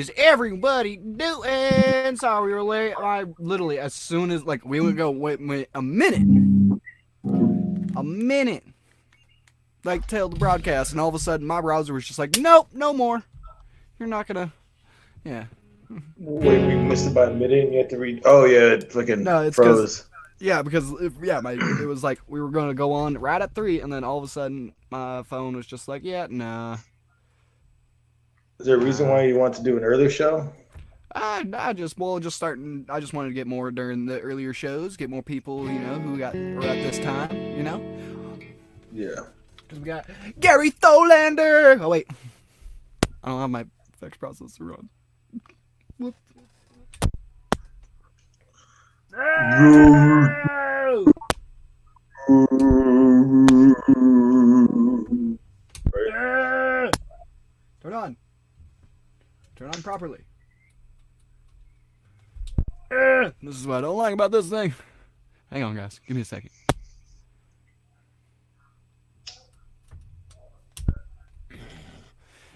is everybody doing? Sorry we were late. I literally, as soon as, like, we would go, wait, a minute. Like, tail the broadcast, and all of a sudden my browser was just like, nope, no more. You're not gonna, yeah. Wait, we missed it by a minute and you had to read. Oh, yeah, it fucking froze. Yeah, because it was like we were going to go on right at 3, and then all of a sudden my phone was just like, yeah, nah. Is there a reason why you want to do an earlier show? I just wanted to get more during the earlier shows, get more people, you know, who were at this time, you know? Yeah. Because we got Gary Tholander. Oh, wait. I don't have my effects processor on. Whoops. No! Turn on. Turn on properly. This is what I don't like about this thing. Hang on, guys. Give me a second.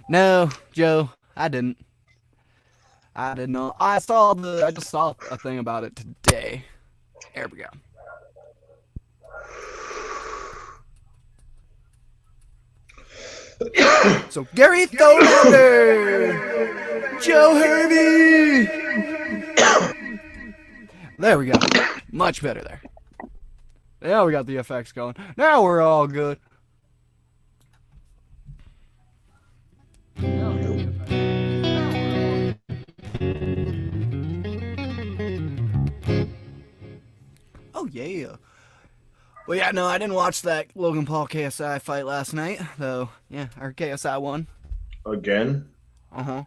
No, Joe, I didn't. I did not. I just saw a thing about it today. There we go. So Gary Tholander, Joe Hervey. There we go. Much better there. Now we got the effects going. Now we're all good. Oh yeah. Well, yeah, no, I didn't watch that Logan Paul KSI fight last night, though. Yeah, our KSI won. Again? Uh-huh.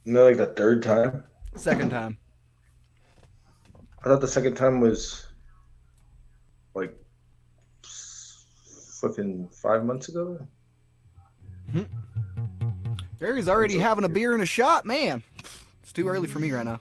No, like the third time? Second time. I thought the second time was like fucking 5 months ago. Gary's already having a beer and a shot, man. It's too early for me right now.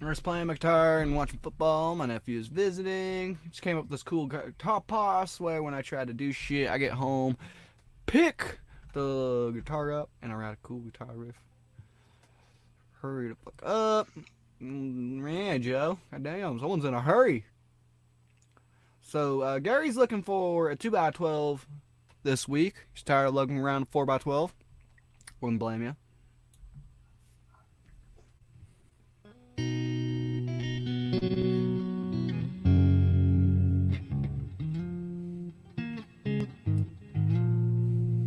I was playing my guitar and watching football. My nephew's visiting. Just came up with this cool guitar pass where when I try to do shit, I get home, pick the guitar up, and I write a cool guitar riff. Hurry the fuck up. Man, Joe. Goddamn, someone's in a hurry. So, Gary's looking for a 2x12 this week. He's tired of looking around a 4x12. Wouldn't blame you.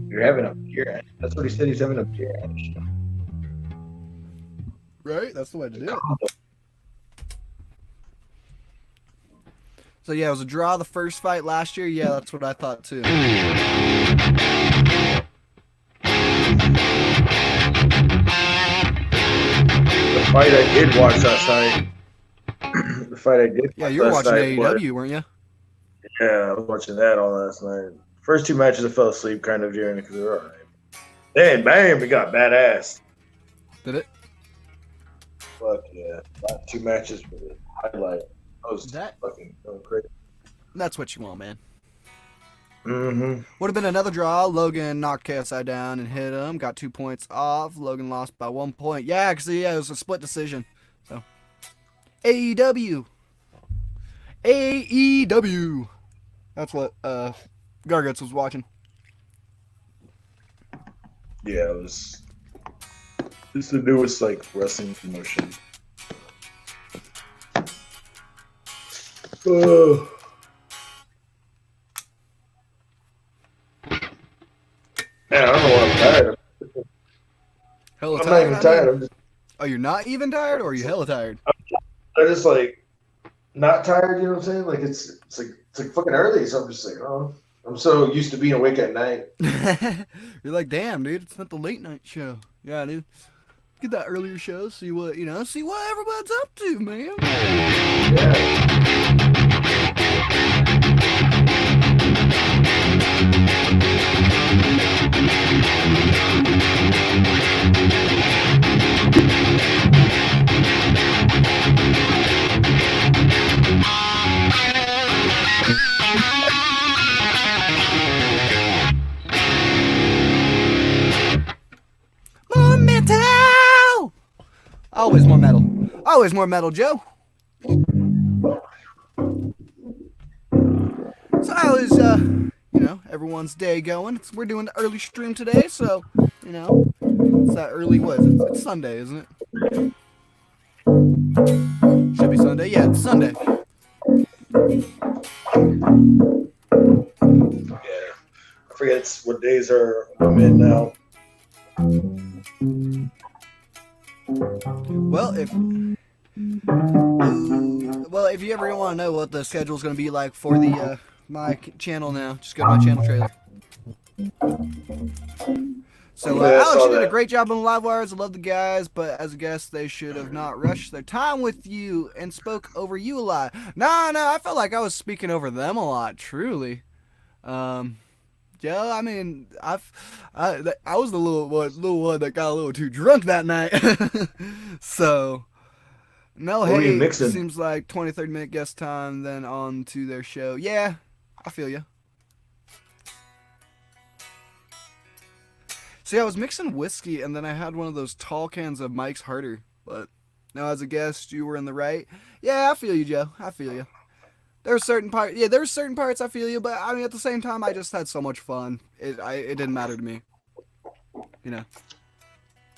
You're having a beer. That's what he said. He's having a beer. Right? That's the way to do it. So, yeah, it was a draw the first fight last year. Yeah, that's what I thought, too. The fight I did watch last night. The fight I did. Yeah, you were watching AEW, weren't you? Yeah, I was watching that all last night. First two matches I fell asleep kind of during it because they were alright. Then, bam, it got badass. Did it? Fuck yeah. Last two matches were the highlight. I was fucking going crazy. That's what you want, man. Mm-hmm. Would have been another draw. Logan knocked KSI down and hit him. Got 2 points off. Logan lost by 1 point. Yeah, because it was a split decision. So, AEW. AEW. That's what Garguts was watching. Yeah, it was. It's the newest like wrestling promotion. Oh. Man, I don't know why I'm tired. Hella I'm tired. not even tired. I'm just. Oh, you're not even tired, or are you hella tired? I'm just like not tired. You know what I'm saying? Like it's like fucking early. So I'm just like, oh, I'm so used to being awake at night. You're like, damn, dude, it's not the late night show. Yeah, dude. Get that earlier show. See what everyone's up to, man. Yeah. Always more metal. Always more metal, Joe. So how is, you know, everyone's day going? We're doing the early stream today, so, you know, it's that early, what is it? It's Sunday, isn't it? Should be Sunday. Yeah, it's Sunday. Yeah. I forget what days I'm in now. Well, if you ever want to know what the schedule's going to be like for the my channel now, just go to my channel trailer. So Alex, you did a great job on the live wires. I love the guys, but as a guest, they should have not rushed their time with you and spoke over you a lot. No, I felt like I was speaking over them a lot. Truly, yeah. I mean, I was the little one that got a little too drunk that night. So. No, hey, it seems like 20-30 minute guest time, then on to their show. Yeah, I feel you. See, I was mixing whiskey, and then I had one of those tall cans of Mike's Harder. But now, as a guest, you were in the right. Yeah, I feel you, Joe. I feel you. There were certain parts. Yeah, there were certain parts I feel you, but I mean, at the same time, I just had so much fun. It didn't matter to me. You know.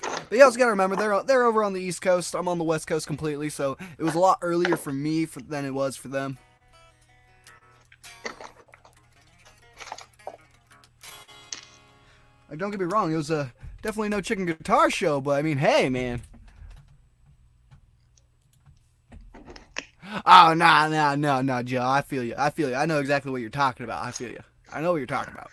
But you also gotta remember, they're over on the East Coast. I'm on the West Coast completely, so it was a lot earlier for me than it was for them. Like, don't get me wrong, it was definitely no chicken guitar show, but I mean, hey, man. Oh, no, Joe. I feel you. I know exactly what you're talking about. I feel you. I know what you're talking about.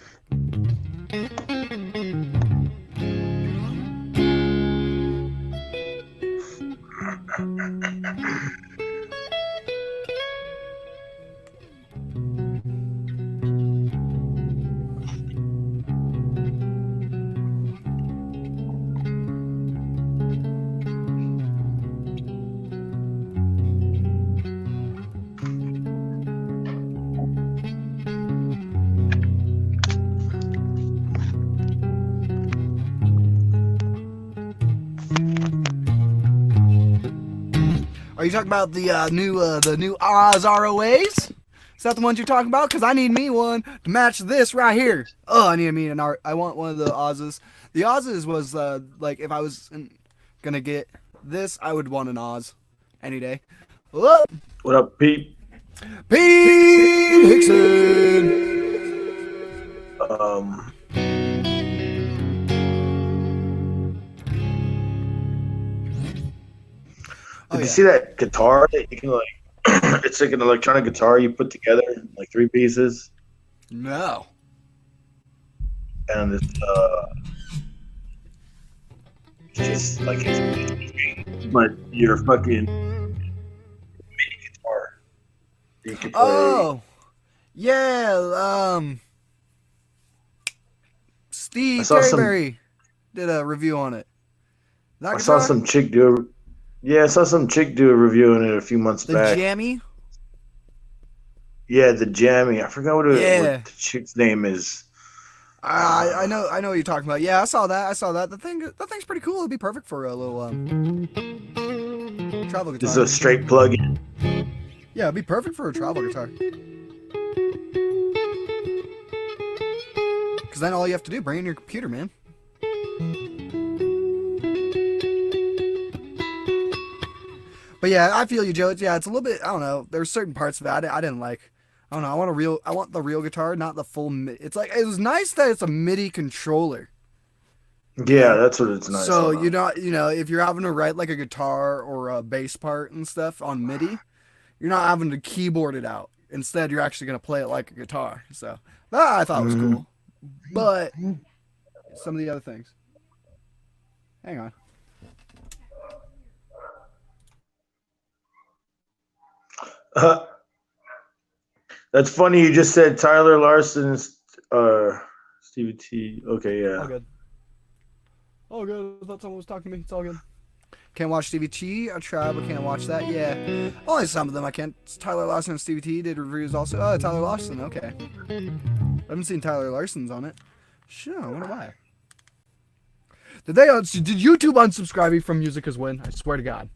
Are you talking about the new Oz ROAs? Is that the ones you're talking about? Because I need me one to match this right here. Oh, I want one of the Oz's. The Oz's was like, if I was gonna get this, I would want an Oz any day. What up, Pete? Pete Hickson. Did you see that guitar that you can like? It's like an electronic guitar you put together, like 3 pieces. No. And it's just like but you're fucking mini guitar. You can play. Oh, yeah. Steve Terryberry did a review on it. I saw some chick do a review on it a few months back. The Jammy? Yeah, the Jammy. I forgot what the chick's name is. I know what you're talking about. Yeah, I saw that. That thing's pretty cool. It'd be perfect for a little travel guitar. This is a straight plug-in. Yeah, it'd be perfect for a travel guitar. Because then all you have to do, bring in your computer, man. But yeah, I feel you, Joe. It's a little bit, I don't know. There's certain parts of it I didn't like. I don't know. I want the real guitar, not the full. It's like, it was nice that it's a MIDI controller. Yeah, that's what it's nice. So if you're having to write like a guitar or a bass part and stuff on MIDI, you're not having to keyboard it out. Instead, you're actually gonna play it like a guitar. So that I thought was cool. But some of the other things. Hang on. That's funny. You just said Tyler Larson's Stevie T. Okay, yeah. All good. I thought someone was talking to me. It's all good. Can't watch Stevie T. I tried, but can't watch that. Yeah, only some of them I can't. Tyler Larson and Stevie T did reviews also. Oh, Tyler Larson. Okay. I haven't seen Tyler Larson's on it. Sure, I wonder why. Did YouTube unsubscribe me from Music Is Win? I swear to God.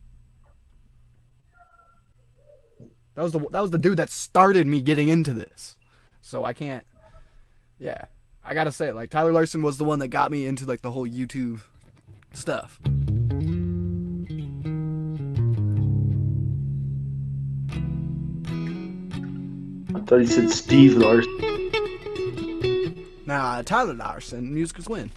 That was the dude that started me getting into this. So I can't. Yeah, I gotta say it. Like Tyler Larson was the one that got me into like the whole YouTube stuff. I thought you said Steve Larson. Nah, Tyler Larson. Music Is Win.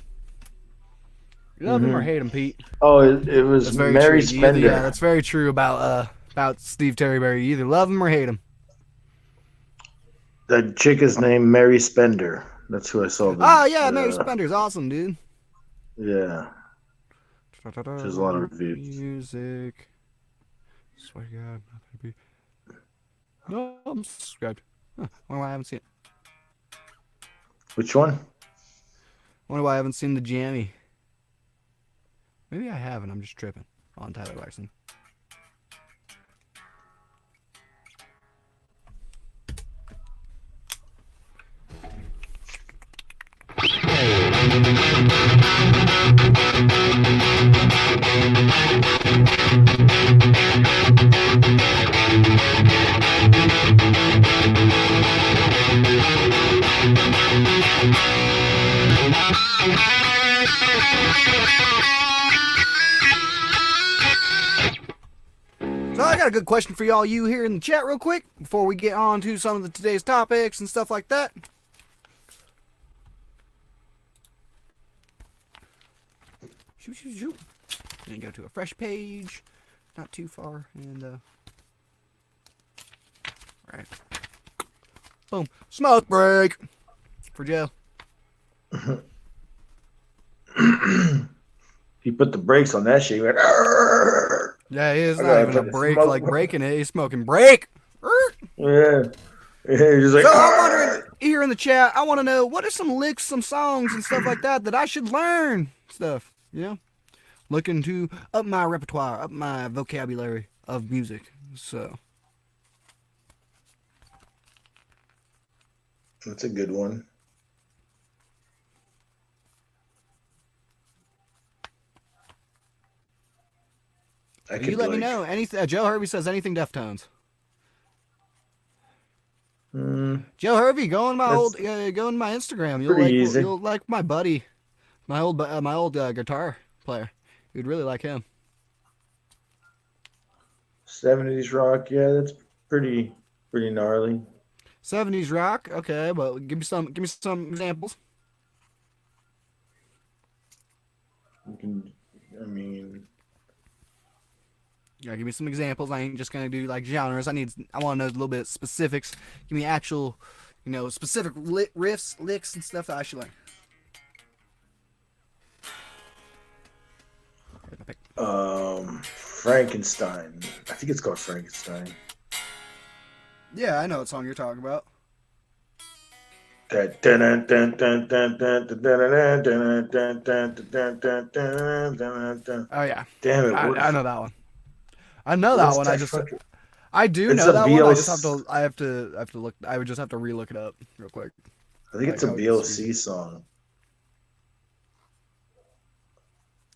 You love him or hate him, Pete? Oh, it was Mary Spender. Yeah, that's very true about Steve Terryberry. You either love him or hate him. That chick is named Mary Spender. That's who I saw. Oh yeah, Mary Spender's awesome, dude. Yeah. There's a lot of reviews. Music. Swear to God, no, I'm subscribed. Huh, wonder why I haven't seen it. Which one? Wonder why I haven't seen the jammy. Maybe I haven't. I'm just tripping on Tyler Larson. So I got a good question for y'all you here in the chat real quick before we get on to some of today's topics and stuff like that. Shoot, shoot, shoot. Then go to a fresh page. Not too far. And, right. Boom. Smoke break for Joe. He put the brakes on that shit. He went, "Arr!" Yeah, he is not even a break like breaking it. He's smoking break. Yeah. He's like, so I'm wondering here in the chat, I want to know what are some licks, some songs and stuff like that I should learn stuff, you know? Looking to up my repertoire, up my vocabulary of music. So that's a good one. You let me know. Anything? Joe Hervey says anything Deftones. Joe Hervey, go on my Instagram. You'll like my buddy, my old guitar player. You'd really like him. 70s rock, yeah, that's pretty gnarly. 70s rock, okay, but give me some examples. Yeah, give me some examples. I ain't just gonna do like genres. I want to know a little bit of specifics. Give me actual, specific riffs, licks, and stuff that I should learn. Frankenstein. I think it's called Frankenstein. Yeah, I know what song you're talking about. Oh yeah. Damn it. I know that one. I know that one. I do know that one. I have to look. I would just have to relook it up real quick. I think it's a VLC song.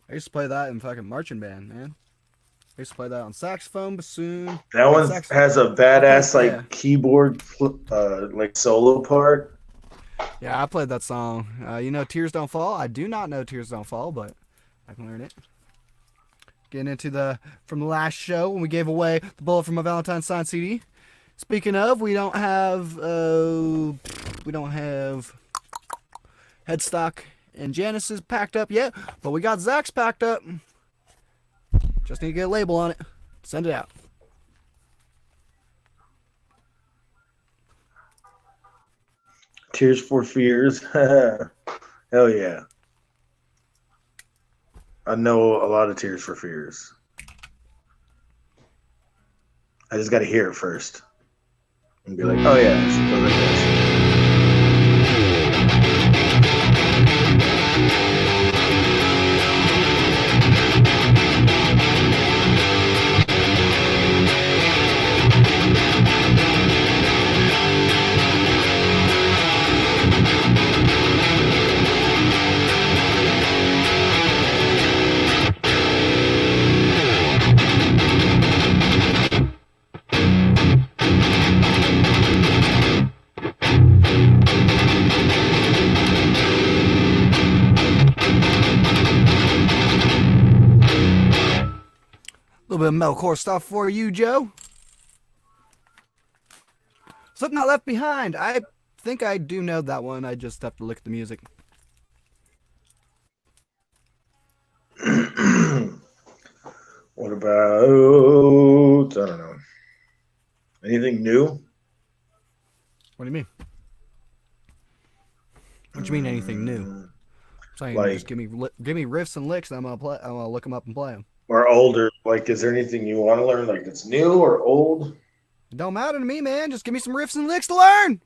I used to play that in fucking marching band, man. I used to play that on saxophone, bassoon. That one has a badass keyboard solo part. Yeah, I played that song. Tears Don't Fall. I do not know Tears Don't Fall, but I can learn it. Getting into from the last show when we gave away the bullet from a Valentine's signed CD. Speaking of, we don't have Headstock and Genesis packed up yet, but we got Zach's packed up. Just need to get a label on it. Send it out. Tears for Fears. Hell yeah. I know a lot of Tears for Fears. I just got to hear it first. And be like, oh yeah, it goes like this. little bit of metalcore stuff for you, Joe. Slipknot Left Behind. I think I do know that one. I just have to look at the music. What about, I don't know. Anything new? What do you mean? What do you mean anything new? I'm saying Like, just give me riffs and licks, and I'm gonna look them up and play them. Or older? Like, is there anything you want to learn? Like, it's new or old? It don't matter to me, man. Just give me some riffs and licks to learn.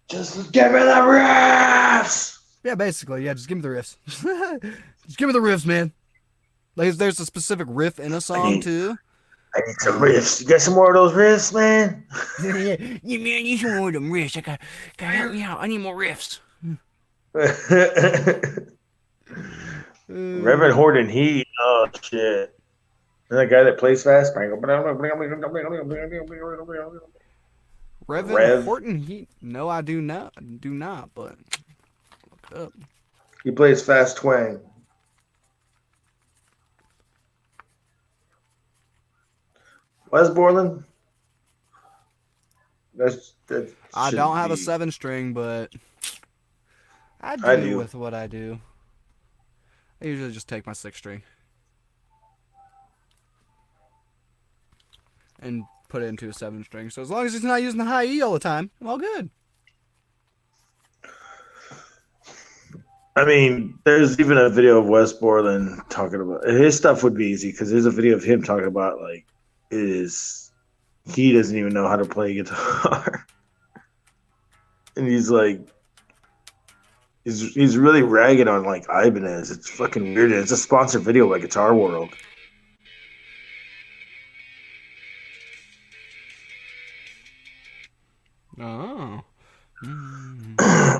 Just give me the riffs. Yeah, basically, yeah. Just give me the riffs. Just give me the riffs, man. Like, there's a specific riff in a song too. I need some riffs. You got some more of those riffs, man? Yeah, man, I need some more of them riffs. I gotta help me out. I need more riffs. Reverend Horton Heat. Oh shit! And that guy that plays fast. Reverend Horton Heat. No, I do not. But look up. He plays fast twang. Wes Borland. I don't have a 7-string, but I do with what I do. I usually just take my 6-string and put it into a 7-string. So as long as it's not using the high E all the time, I'm all good. I mean, there's even a video of Wes Borland talking about his stuff would be easy because there's a video of him talking about like he doesn't even know how to play guitar. And he's like he's really ragging on like Ibanez. It's fucking weird. It's a sponsored video by Guitar World. Oh.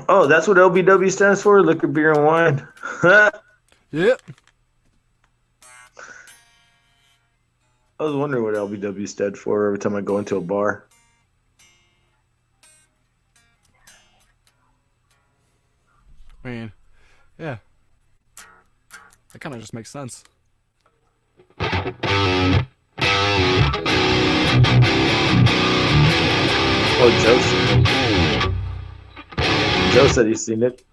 Oh, that's what LBW stands for? Liquor, beer, and wine. Yep. I was wondering what LBW stood for every time I go into a bar. Man, yeah. That kind of just makes sense. Oh, Joe said he's seen it.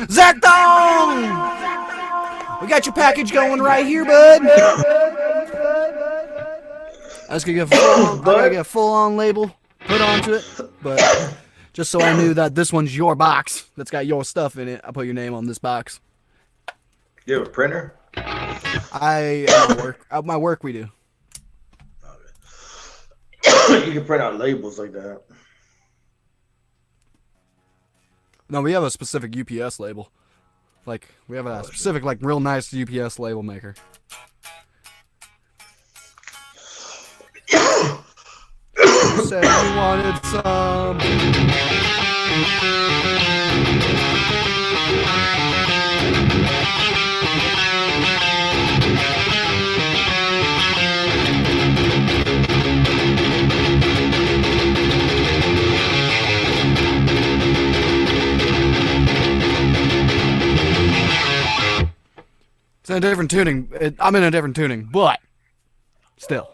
Zach Dong! We got your package going right here, bud. I was gonna get a full-on label put onto it, but just so I knew that this one's your box that's got your stuff in it, I put your name on this box. You have a printer? At my work we do. You can print out labels like that. No, we have a specific UPS label. Like, we have a specific, like, real nice UPS label maker. Said you wanted some. It's in a different tuning. I'm in a different tuning, but still.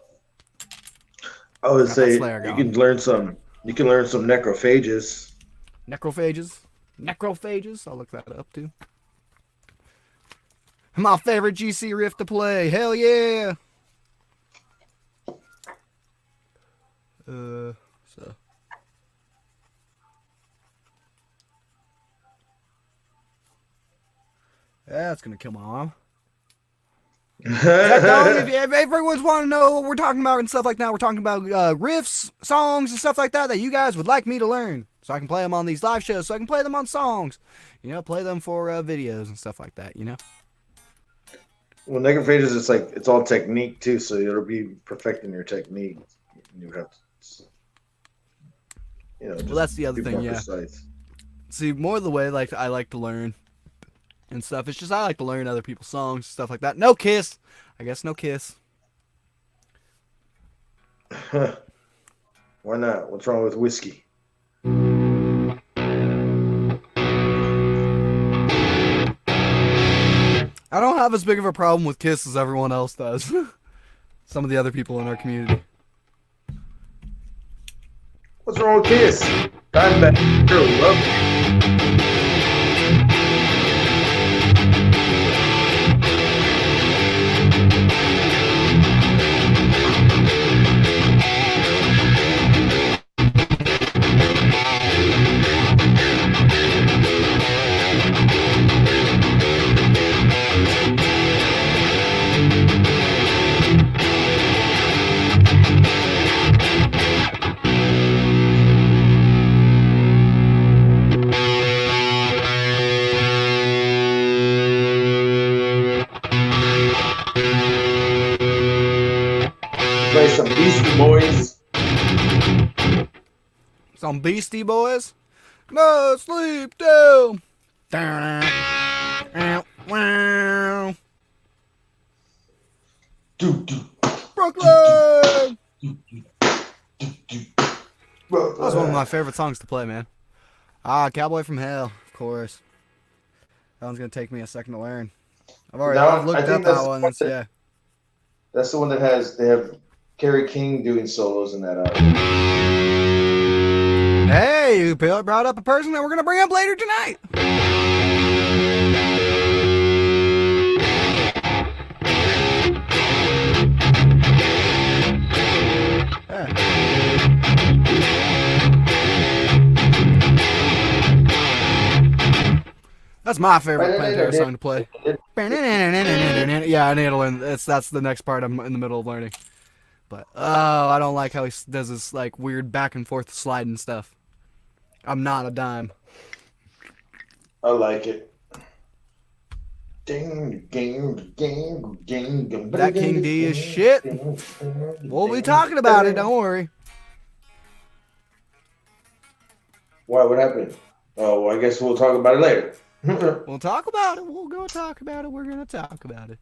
I would say you can learn some necrophages. Necrophages? I'll look that up too. My favorite GC riff to play. Hell yeah. So. Yeah, that's gonna kill my arm. If everyone's want to know what we're talking about and stuff like that, we're talking about riffs, songs, and stuff like that you guys would like me to learn, so I can play them on these live shows, so I can play them on songs, play them for videos and stuff like that, Well, necrophages, it's all technique too, so it'll be perfecting your technique. You have to, well, that's the other thing, yeah. Precise. See, more the way like I like to learn and stuff. It's just I like to learn other people's songs, stuff like that. No Kiss. I guess no Kiss. Why not? What's wrong with whiskey? I don't have as big of a problem with Kiss as everyone else does. Some of the other people in our community. What's wrong with Kiss? Dimebag Girl, love it. Play some Beastie Boys. Some Beastie Boys. No sleep till. Brooklyn. That was one of my favorite songs to play, man. Cowboy from Hell, of course. That one's gonna take me a second to learn. I've looked up that one. Yeah. That's the one that they have Kerry King doing solos in that album. Hey, you brought up a person that we're gonna bring up later tonight. Yeah. That's my favorite Pantera song to play. Yeah, I need to learn. That's the next part I'm in the middle of learning. But I don't like how he does this like weird back and forth sliding stuff. I'm not a dime. I like it. That King D is shit. We'll be talking about it. Don't worry. Why? What happened? Oh, well, I guess we'll talk about it later. We'll talk about it. We'll go talk about it. We're gonna talk about it.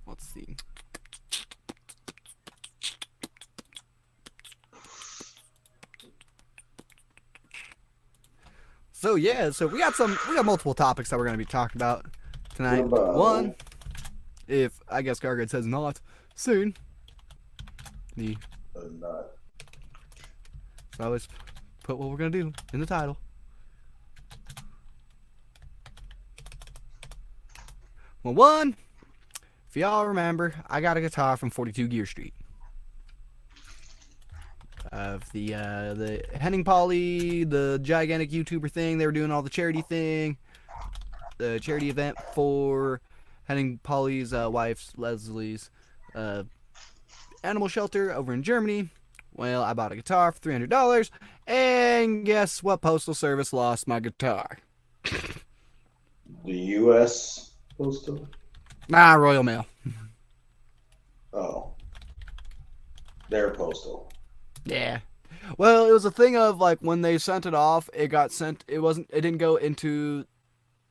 Let's see. So yeah, we got multiple topics that we're gonna be talking about tonight. One, if I guess Gargant says not soon. So I always put what we're gonna do in the title. Well, one, if y'all remember, I got a guitar from 42 Gear Street. Of the Henning Polly, the gigantic YouTuber thing, they were doing all the charity thing, the charity event for Henning Polly's wife's Leslie's animal shelter over in Germany. Well, I bought a guitar for $300, and guess what? Postal Service lost my guitar. The U.S. Postal? Nah, Royal Mail. Oh. They're postal. Yeah. Well, it was a thing of like when they sent it off, it didn't go into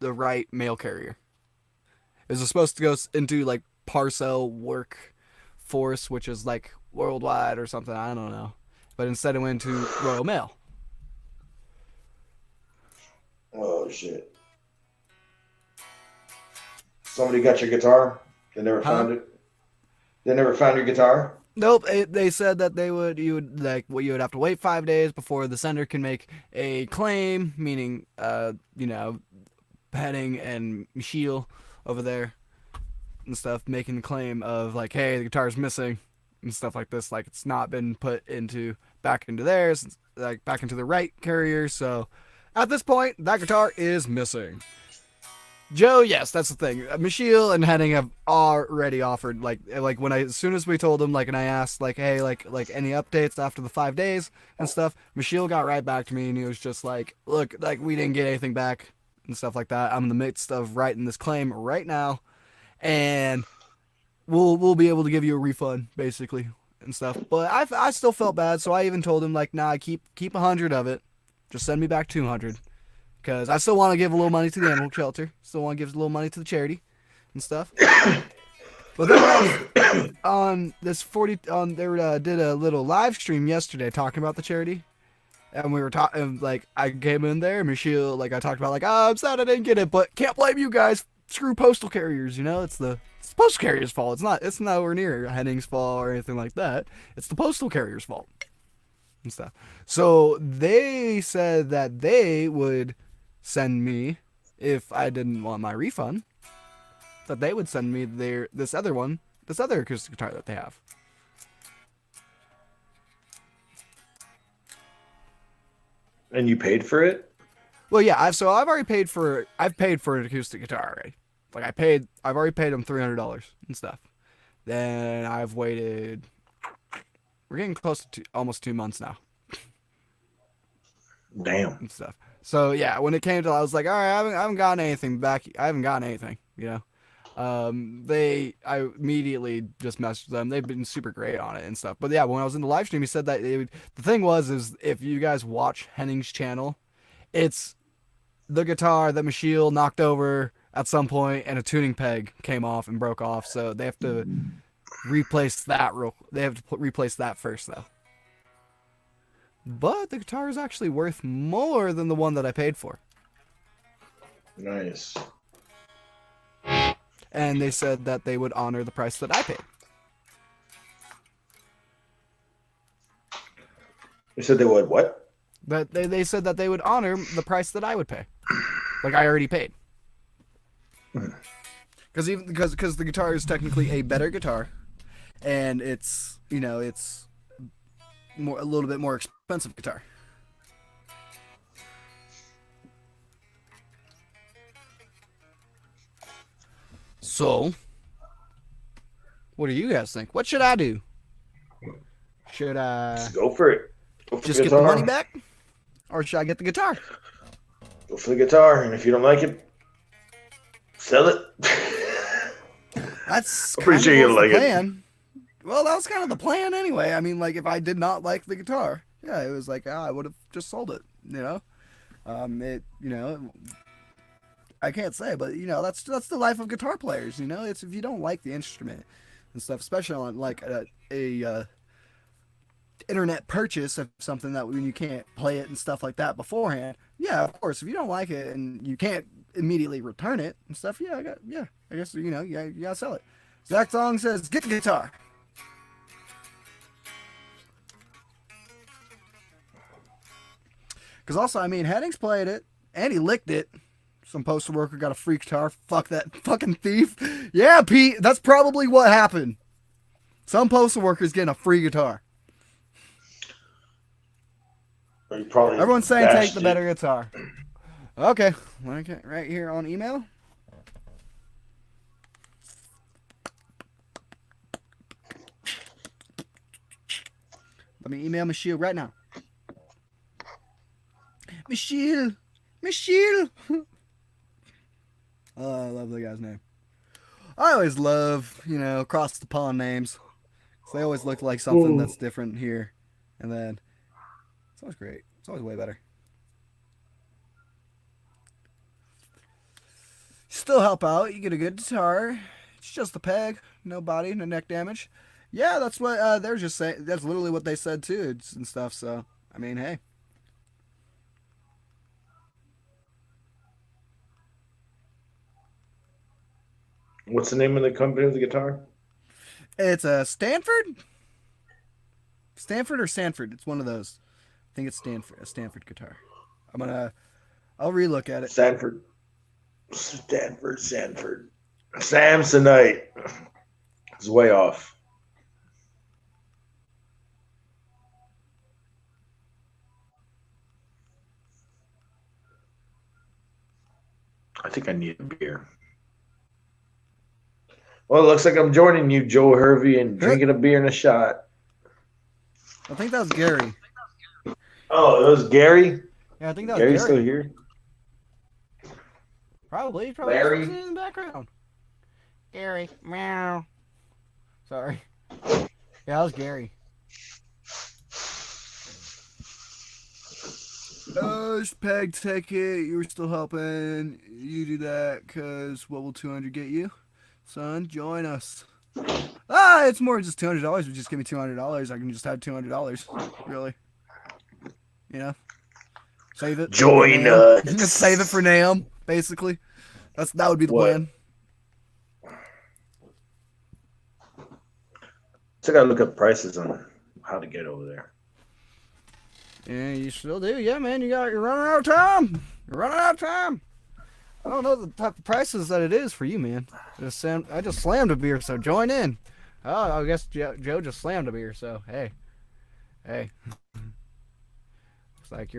the right mail carrier. It was supposed to go into like Parcel Workforce, which is like worldwide or something, I don't know. But instead it went to Royal Mail. Oh shit. Somebody got your guitar? They never found it? They never found your guitar? Nope, they said that you would have to wait 5 days before the sender can make a claim, meaning, Henning and Michiel over there and stuff, making a claim of like, hey, the guitar's missing and stuff like this, like it's not been put back into theirs, like back into the right carrier. So at this point, that guitar is missing. Joe, yes, that's the thing. Michiel and Henning have already offered, as soon as we told him, and I asked, hey, any updates after the 5 days and stuff, Michiel got right back to me, and he was just like, look, we didn't get anything back and stuff like that. I'm in the midst of writing this claim right now, and we'll be able to give you a refund, basically, and stuff. But I still felt bad, so I even told him, nah, keep 100 of it Just send me back 200. Because I still want to give a little money to the animal shelter. Still want to give a little money to the charity and stuff. But then I was on this 40, they did a little live stream yesterday talking about the charity. And we were talking, like, I came in there, Michelle, like, I talked about, like, oh, I'm sad I didn't get it, but can't blame you guys. Screw postal carriers, you know? It's the postal carriers' fault. It's nowhere near Henning's fault or anything like that. It's the postal carriers' fault and stuff. So they said that they would send me, if I didn't want my refund, that they would send me this other acoustic guitar that they have. And you paid for it? Well, yeah. I've already paid for an acoustic guitar already. Like I've already paid them $300 and stuff. Then I've waited. We're getting close to almost 2 months now. Damn. And stuff. So yeah, when it came to, I was like, all right, I haven't gotten anything back. I haven't gotten anything, you know. I immediately just messaged them. They've been super great on it and stuff. But yeah, when I was in the live stream, he said that the thing is if you guys watch Henning's channel, it's the guitar that Michelle knocked over at some point and a tuning peg came off and broke off. So they have to replace that replace that first though. But the guitar is actually worth more than the one that I paid for. Nice. And they said that they would honor the price that I paid. They said they would what? That they said that they would honor the price that I would pay. Like I already paid. Because the guitar is technically a better guitar, and it's a little bit more expensive guitar. So, what do you guys think? What should I do? Should I Just go for it. Go for just get the money back? Or should I get the guitar? Go for the guitar, and if you don't like it, sell it. That's I'm pretty sure you'll like it. Well, that was kind of the plan anyway. I mean, like, if I did not like the guitar, yeah, it was like, I would have just sold it, you know? I can't say, but, that's the life of guitar players, you know? It's if you don't like the instrument and stuff, especially on, like, a internet purchase of something that when you can't play it and stuff like that beforehand, yeah, of course, if you don't like it and you can't immediately return it and stuff, I guess, you gotta sell it. Zach Song says, get the guitar. Because also, I mean, Henning's played it, and he licked it. Some postal worker got a free guitar. Fuck that fucking thief. Yeah, Pete, that's probably what happened. Some postal worker's getting a free guitar. Everyone's saying take the better guitar. Okay, right here on email. Let me email Michelle right now. Michelle. Oh, I love the guy's name. I always love, across the pond names. They always look like something that's different here. And then, it's always great. It's always way better. Still help out. You get a good guitar. It's just a peg. No body, no neck damage. Yeah, that's what they're just saying. That's literally what they said too and stuff. So, I mean, hey. What's the name of the company of the guitar? It's a Stanford or Sanford. It's one of those. I think it's a Stanford guitar. I'll relook at it. Stanford. Samsonite. It's way off. I think I need a beer. Well, it looks like I'm joining you, Joe Hervey, and drinking a beer and a shot. I think that was Gary. Oh, it was Gary? Yeah, I think that was Gary's Gary. still here? Probably Larry? in the background. Gary, meow. Sorry. Yeah, that was Gary. Just Peg, take it. You were still helping. You do that, because what will 200 get you? Son, join us. It's more than just $200. But just give me $200. I can just have $200. Really. You know? Save it. Join us. Save it for Nam, basically. That would be the plan. So I gotta look up prices on how to get over there. Yeah, you still do. Yeah, man, you're running out of time. You're running out of time. I don't know the type of prices that it is for you, man. I just slammed a beer, so join in. Oh, I guess Joe just slammed a beer, so hey. Looks like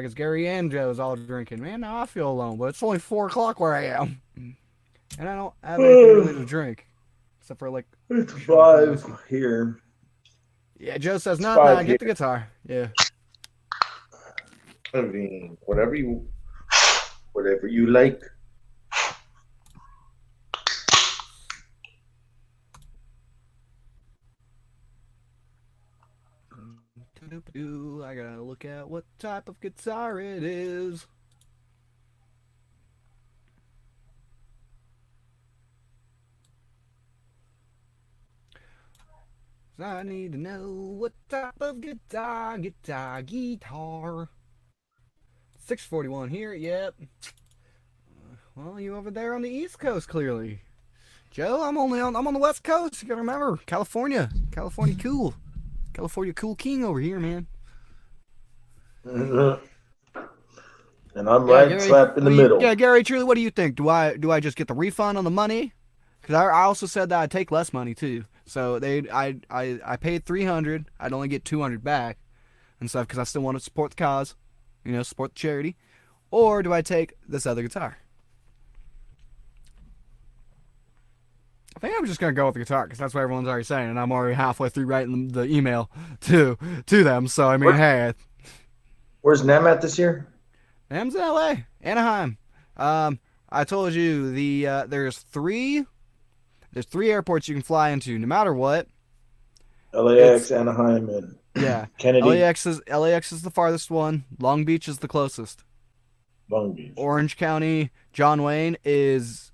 it's Gary and Joe's all drinking. Man, now I feel alone, but it's only 4 o'clock where I am. And I don't have anything really to drink. Except for like... It's 5 here. Yeah, Joe says, no, get the guitar. Yeah. I mean, whatever you like. I gotta look at what type of guitar it is. I need to know what type of guitar. 641 here, yep. Well, you over there on the East Coast, clearly. Joe, I'm on the West Coast. You gotta remember, California cool. California cool king over here, man. And I'm slap in the middle. Yeah, Gary, truly, what do you think? Do I just get the refund on the money? Because I also said that I'd take less money too. So I paid $300. I'd only get $200 back and stuff because I still want to support the cause, support the charity. Or do I take this other guitar? I think I'm just gonna go with the guitar because that's what everyone's already saying, and I'm already halfway through writing the email to them. So I mean, hey. Where's Nam at this year? Nam's in L.A., Anaheim. I told you there's three airports you can fly into no matter what. LAX, Anaheim, and Kennedy. LAX is the farthest one. Long Beach is the closest. Long Beach. Orange County, John Wayne is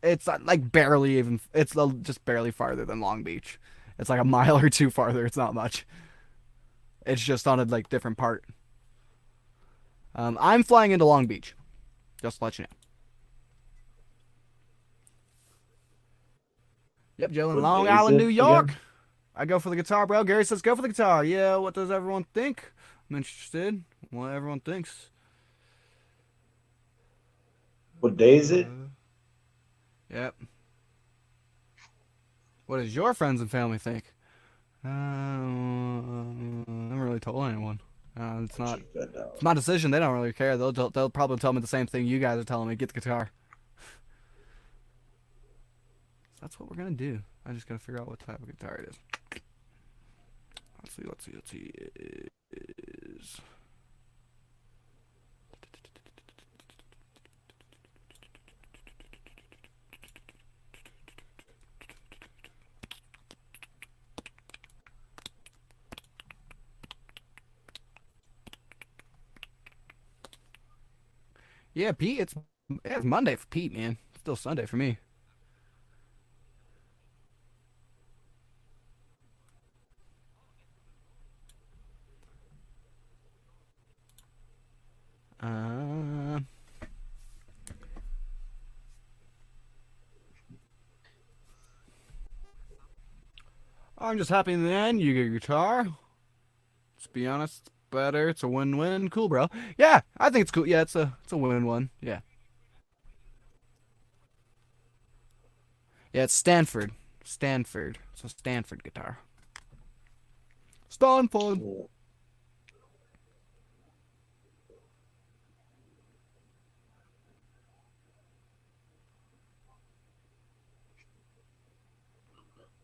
it's like barely even. It's just barely farther than Long Beach. It's like a mile or two farther. It's not much. It's just on a different part. I'm flying into Long Beach. Just to let you know. Yep, Joe in Long Island, New York. Again? I go for the guitar, bro. Gary says go for the guitar. Yeah, what does everyone think? I'm interested in what everyone thinks. What day is it? Yep. What does your friends and family think? I haven't really told anyone. It's my decision. They don't really care. They'll probably tell me the same thing you guys are telling me. Get the guitar. That's what we're gonna do. I just gotta figure out what type of guitar it is. Let's see. It is. Yeah, Pete. It's Monday for Pete, man. It's still Sunday for me. I'm just happy in the end. You get your guitar. Let's be honest, it's better. It's a win-win. Cool, bro. Yeah, I think it's cool. Yeah, it's a win-win. Yeah. Yeah, it's Stanford. It's a Stanford guitar. Stanford.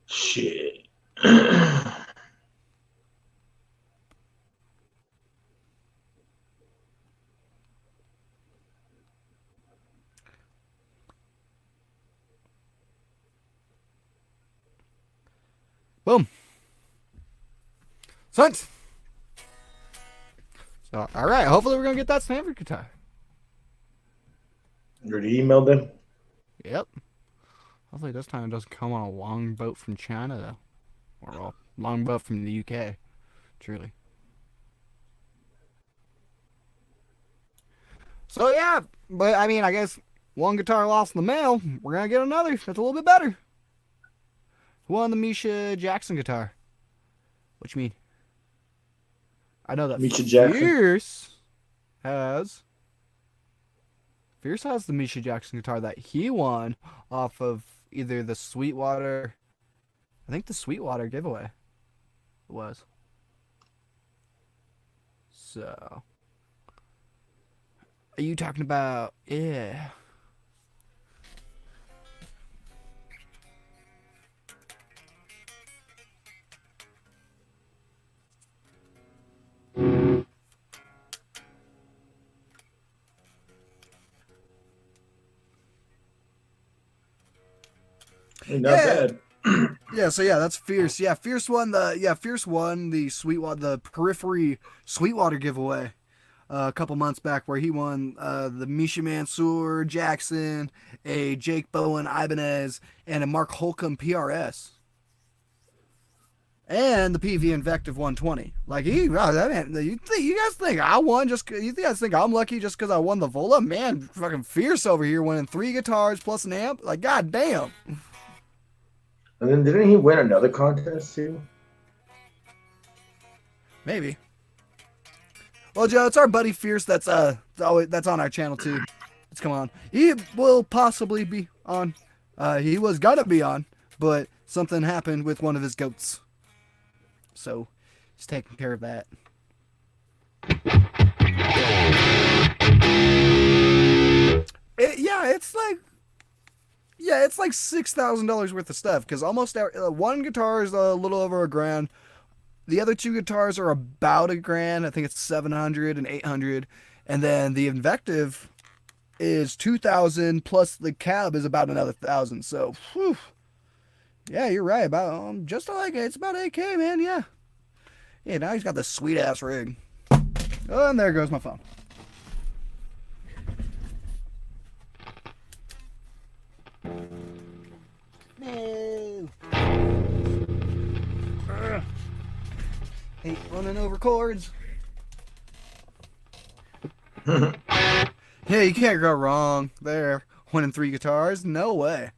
Shit. Boom. Sent. So, all right. Hopefully, we're gonna get that Stanford guitar. You already emailed them? Yep. Hopefully, this time it doesn't come on a long boat from China, though, or a long boat from the UK. Truly. So yeah, but I mean, I guess one guitar lost in the mail. We're gonna get another that's a little bit better. Who won the Misha Jackson guitar? What you mean? I know that Misha Jackson. Fierce has the Misha Jackson guitar that he won off of either the Sweetwater, I think the Sweetwater giveaway it was. So, are you talking about, yeah. Not bad. Yeah, so yeah, that's Fierce. Yeah, Fierce won the Sweetwater, the Periphery Sweetwater giveaway a couple months back, where he won the Misha Mansour Jackson, a Jake Bowen Ibanez, and a Mark Holcomb PRS, and the PV Invective 120. Like you guys think I won you guys think I'm lucky just because I won the Vola? Man, fucking Fierce over here winning 3 guitars plus an amp. Like, goddamn. And then didn't he win another contest too? Maybe. Well, Joe, it's our buddy Fierce that's on our channel too. Let's come on. He will possibly be on. He was gonna be on, but something happened with one of his goats. So he's taking care of that. It's like $6,000 worth of stuff, because almost one guitar is a little over $1,000. The other 2 guitars are about $1,000. I think it's $700 and $800, and then the Invective is $2,000 plus the cab is about another $1,000. So, whew. Yeah, you're right. About just like it's about $8K, man. Yeah. Yeah. Now he's got this sweet ass rig. Oh, and there goes my phone. No. Hate running over cords. Yeah, you can't go wrong there. Winning 3 guitars? No way.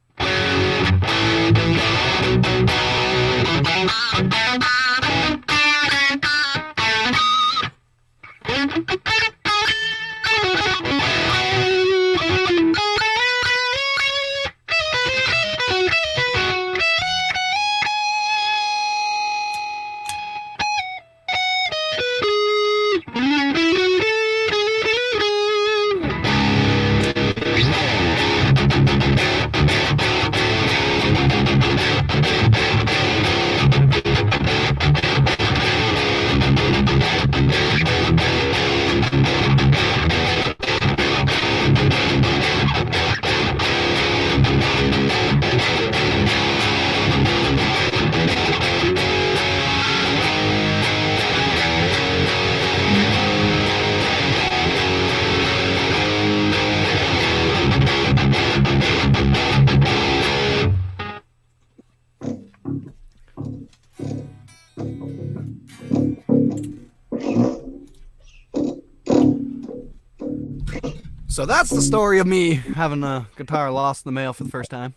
So that's the story of me having a guitar lost in the mail for the first time.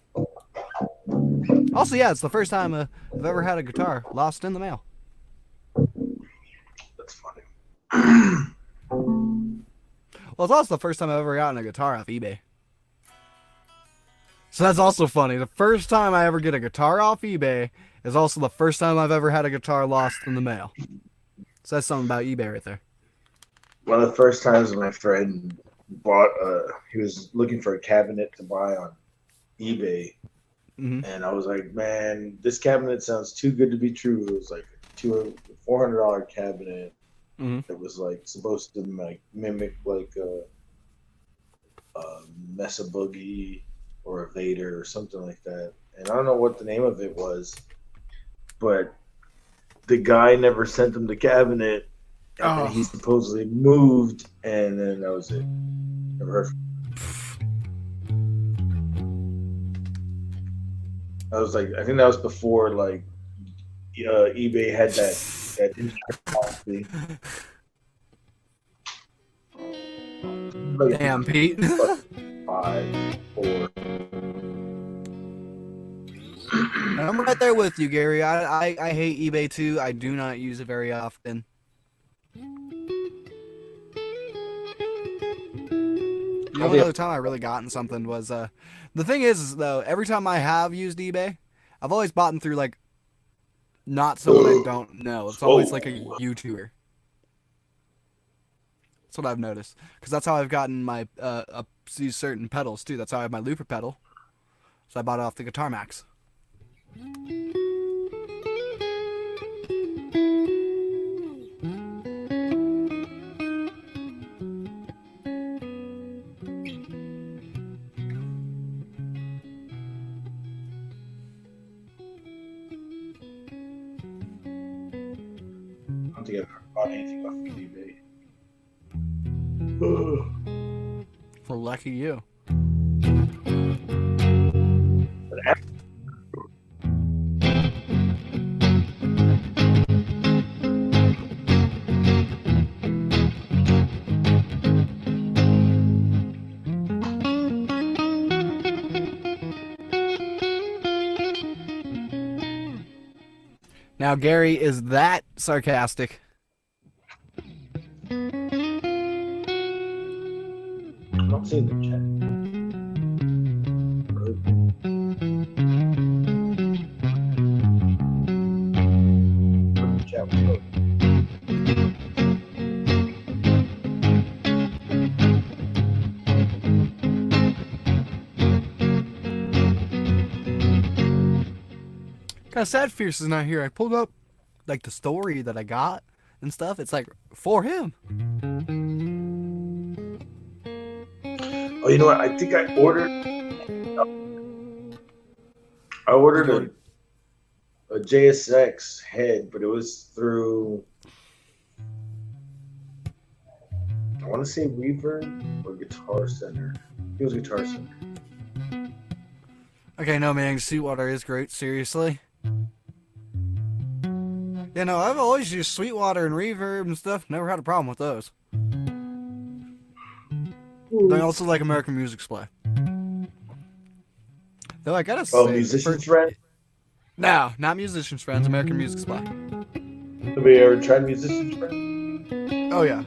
Also, yeah, it's the first time I've ever had a guitar lost in the mail. That's funny. Well, it's also the first time I've ever gotten a guitar off eBay. So that's also funny. The first time I ever get a guitar off eBay is also the first time I've ever had a guitar lost in the mail. So that's something about eBay right there. One of the first times my friend bought he was looking for a cabinet to buy on eBay. Mm-hmm. And I was like, man, this cabinet sounds too good to be true. It was like a $400 cabinet. Mm-hmm. That was like supposed to like mimic like a Mesa Boogie or a Vader or something like that. And I don't know what the name of it was, but the guy never sent him the cabinet. And then he supposedly moved, and then that was it. Never heard from him. I was like, I think that was before like eBay had that insurance policy. Like, Damn, Pete. 5, 4. I'm right there with you, Gary. I hate eBay too. I do not use it very often. The only other time I really gotten something was the thing is though, every time I have used eBay, I've always bought through like not someone I don't know. It's always like a YouTuber. That's what I've noticed, because that's how I've gotten my these certain pedals too. That's how I have my looper pedal. So I bought it off the Guitar Max. I don't think I've ever bought anything off of eBay. Well, lucky you. Now, Gary, is that sarcastic? I don't see it in the chat. Kind of sad Fierce is not here. I pulled up like the story that I got and stuff. It's like for him. Oh, you know what? I think I ordered a JSX head, but it was through, I want to say Reverb or Guitar Center. It was Guitar Center. Okay, no man, Sweetwater is great. Seriously. Yeah, no, I've always used Sweetwater and Reverb and stuff. Never had a problem with those. I also like American Music Supply. Though I gotta say, Musician's Friend? No, not Musician's Friends. American Music Supply. Have you ever tried Musician's Friend? Oh yeah.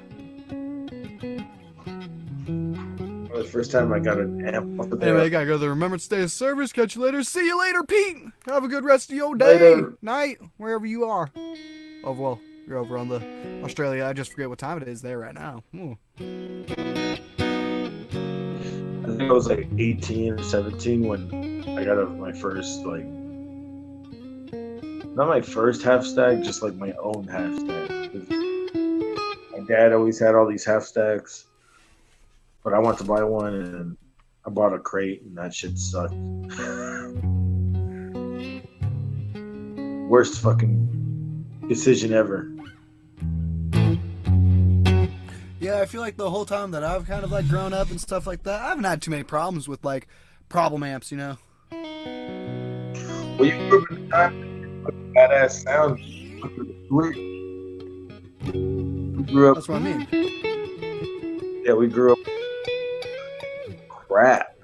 The first time I got an amp off the Anyway, I gotta go to the Remembrance Day of Service. Catch you later. See you later, Pete. Have a good rest of your day, night, wherever you are. Oh well, you're over on the Australia. I just forget what time it is there right now. Ooh. I think I was like 18 or 17 when I got my first, like, not my first half stack, just like my own half stack. My dad always had all these half stacks, but I wanted to buy one, and I bought a crate, and that shit sucked. Worst fucking decision ever. Yeah, I feel like the whole time that I've kind of like grown up and stuff like that, I haven't had too many problems with like problem amps, you know. Well, you grew up in a time with badass sound. We grew up. That's what I mean. Yeah, we grew up crap,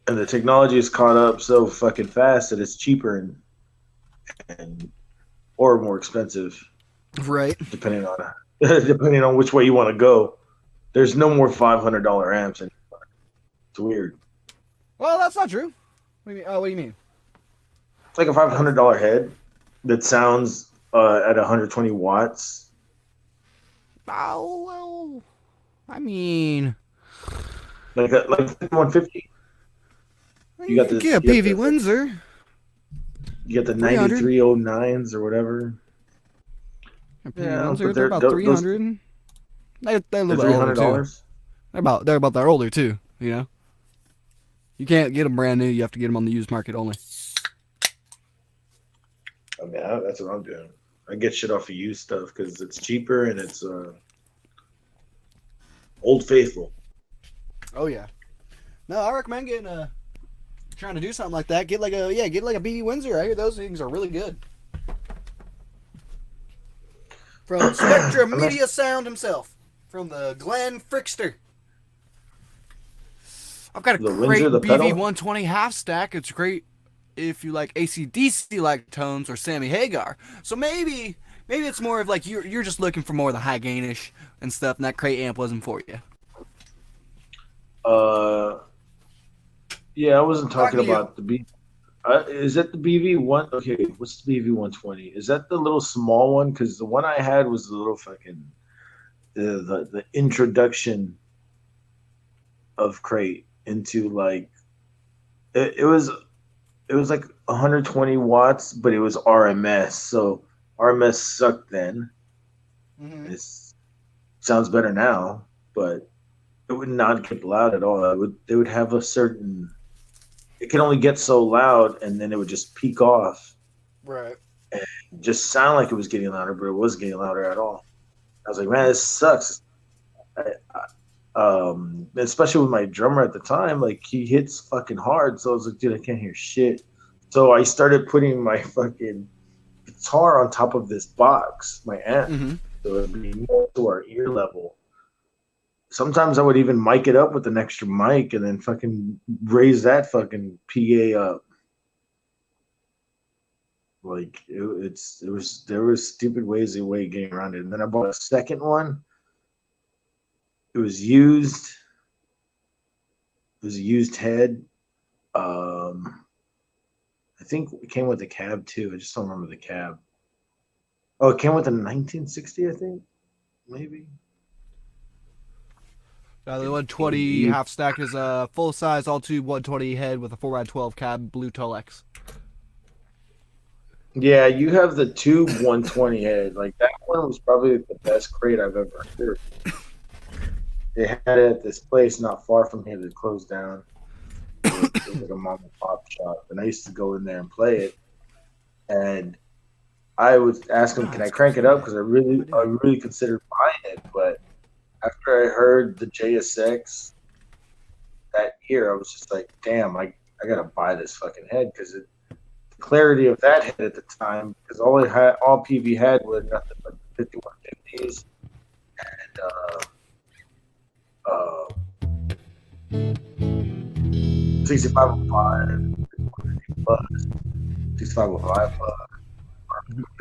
and the technology has caught up so fucking fast that it's cheaper and or more expensive, Right. depending on which way you want to go. There's no more $500 amps anymore. It's weird. Well, that's not true. What do you mean? Oh, what do you mean? It's like a $500 head that sounds at 120 watts. Oh well, I mean, Like 150. You got the yeah, PV Windsor. You got the 9309s or whatever. Yeah, Windsor, they're about 300. They're a little bit older too. They're about that older too. You know, you can't get them brand new. You have to get them on the used market only. I mean, that's what I'm doing. I get shit off of used stuff because it's cheaper and it's Old Faithful. Oh yeah. No, I recommend getting trying to do something like that. Get like a BB Windsor. I hear those things are really good. From Spectra Media Sound himself, from the Glenn Frickster. I've got a great BV120 half stack. It's great if you like AC/DC like tones or Sammy Hagar. So maybe it's more of like you're just looking for more of the high gainish and stuff, and that crate amp wasn't for you. Yeah, I wasn't talking about the B. Is that the BV1? Okay, what's the BV120? Is that the little small one? Because the one I had was the little fucking the introduction of crate into like it was like 120 watts, but it was RMS. So RMS sucked then. Mm-hmm. It sounds better now, but it would not get loud at all. They would have a certain. It can only get so loud, and then it would just peak off. Right. And just sound like it was getting louder, but it wasn't getting louder at all. I was like, man, this sucks. Especially with my drummer at the time, like he hits fucking hard. So I was like, dude, I can't hear shit. So I started putting my fucking guitar on top of this box, my amp, so it would be more to our ear level. Sometimes I would even mic it up with an extra mic and then fucking raise that fucking PA up. Like there was stupid ways of getting around it. And then I bought a second one. It was used. It was a used head. I think it came with the cab too. I just don't remember the cab. Oh, it came with a 1960, I think, maybe. The 120 half stack is a full size all tube 120 head with a 4x12 cab, blue Tolex. Yeah, you have the tube 120 head. Like that one was probably the best crate I've ever heard. They had it at this place not far from here that closed down. It was like a mom and pop shop, and I used to go in there and play it. And I would ask them, "Can I crank it up?" Because I really considered buying it, but after I heard the JSX that year, I was just like, damn, I gotta buy this fucking head because the clarity of that head at the time, because all PV had were nothing but 5150s and 6505 plus 6505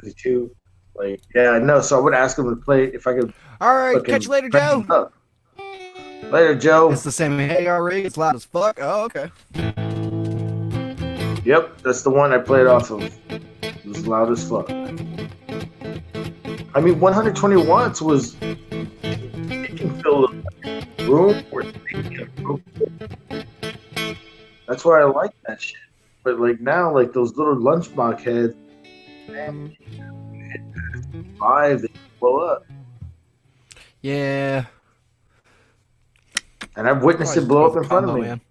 52. Like, yeah, no. So I would ask him to play if I could. All right, catch you later, Joe. Later, Joe. It's the Sammy Hagar rig. It's loud as fuck. Oh, okay. Yep, that's the one I played off of. It was loud as fuck. I mean, 120 watts was. It can fill the room or that's why I like that shit. But like now, like those little lunchbox heads, man, they blow up. Yeah. And I've witnessed it blow up in front of me. Man.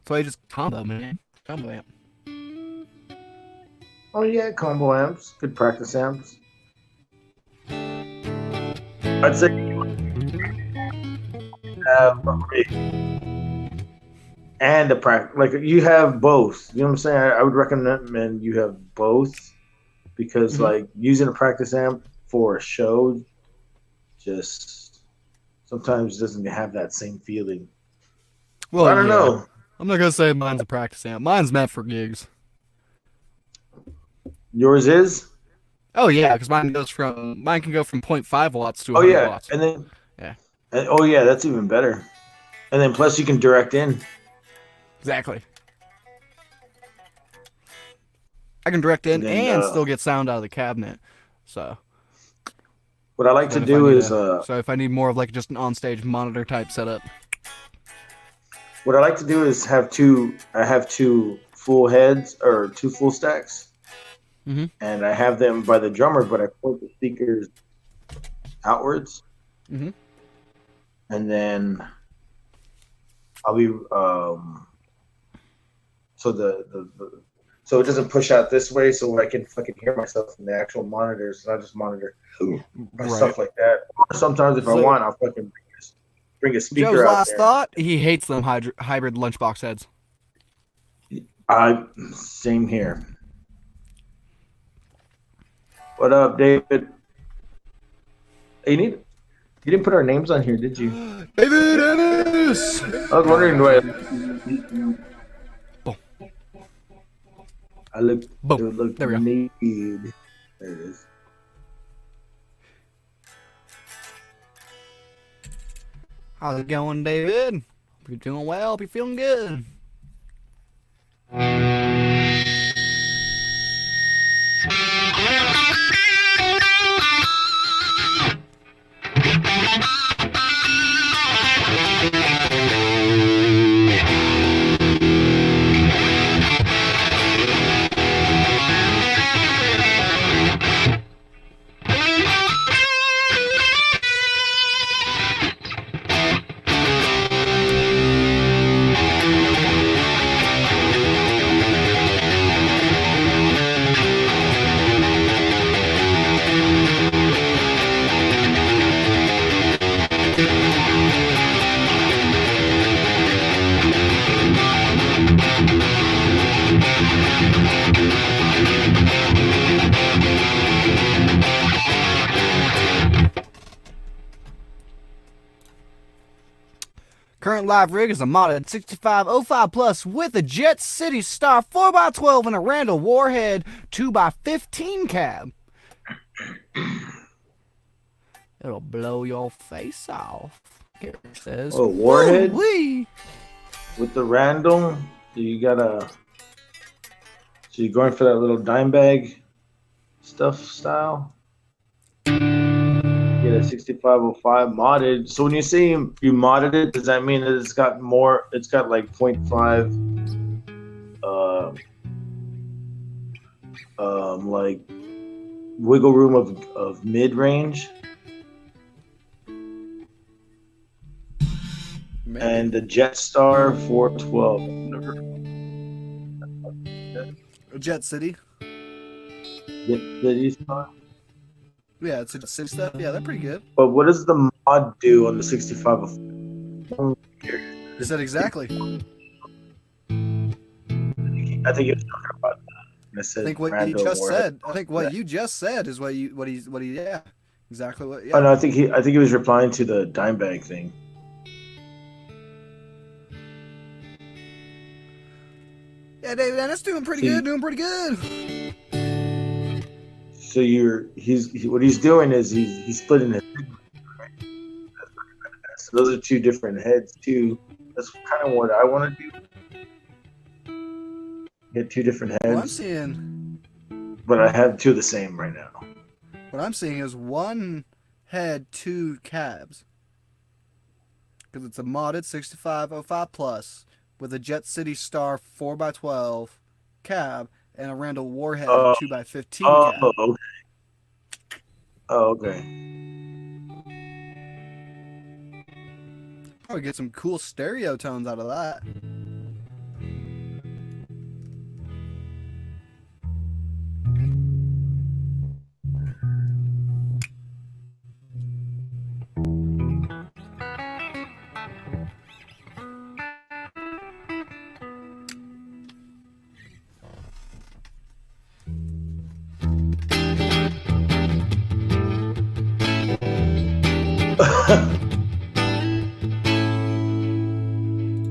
So I just combo, man. Combo amp. Oh yeah, combo amps. Good practice amps. I'd say have a rig and a practice. Like you have both. You know what I'm saying? I would recommend you have both because like using a practice amp for a show just sometimes doesn't have that same feeling. Well, I don't know. I'm not gonna say mine's a practice amp. Mine's meant for gigs. Yours is? Oh yeah, because mine can go from 0.5 watts to 100 watts. And then that's even better. And then plus you can direct in. Exactly. I can direct in and still get sound out of the cabinet. So what I like to do is so if I need more of like just an on-stage monitor type setup. What I like to do is have two full heads or two full stacks. Mm-hmm. And I have them by the drummer, but I point the speakers outwards. Mm-hmm. And then I'll be so so it doesn't push out this way, so I can fucking hear myself in the actual monitors, and I just monitor or stuff like that. Or sometimes if I want, I'll fucking bring a speaker Joe's out last there. thought: he hates them hybrid lunchbox heads. Same here. What up, David? Hey, you didn't put our names on here, did you? David Ennis! I was wondering why. Boom. I look. Boom. There we go. Naked. There it is. How's it going, David? Hope you're doing well. Hope you're feeling good. Current live rig is a modded 6505 Plus with a Jet City Star 4x12 and a Randall Warhead 2x15 cab. It'll blow your face off. Kerry says. Oh, Warhead? Woo-wee. With the Randall, you gotta. So you're going for that little dime bag stuff style? Get a 6505 modded. So when you say you modded it, does that mean that it's got more? It's got like 0.5, like wiggle room of mid range, and the Jetstar 412. Jet City. Jet City Star. Yeah, it's a City stuff. Yeah, they're pretty good. But what does the mod do on the 65? You said exactly. I think it's talking about that. I think what you just said. I think what you just said is what he. Yeah, exactly what. Yeah. Oh no, I think he was replying to the dime bag thing. Yeah, David, that's doing pretty good. Doing pretty good. So what he's doing is he's splitting his head, right? So those are two different heads too. That's kind of what I want to do. Get two different heads. What I'm seeing, but I have two of the same right now. What I'm seeing is one head, two cabs, because it's a modded 6505 Plus with a Jet City Star 4x12 cab and a Randall Warhead 2x15 cab. Okay. Oh, okay. Probably get some cool stereo tones out of that.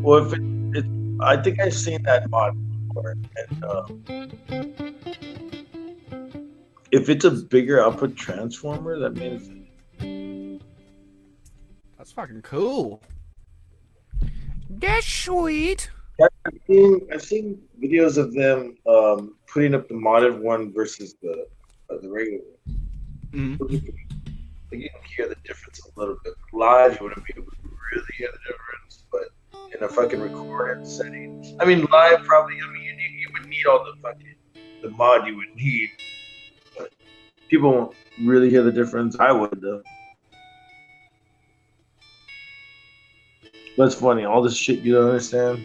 Well, I think I've seen that mod before, and if it's a bigger output transformer, that means that's fucking cool. That's sweet. I've seen videos of them putting up the modded one versus the regular one. Mm-hmm. You can hear the difference a little bit. Live, you wouldn't be able to really hear the difference, but in a fucking recorded setting, I mean, live probably. I mean, you would need all the mod you would need, but people won't really hear the difference. I would though. That's funny. All this shit you don't understand.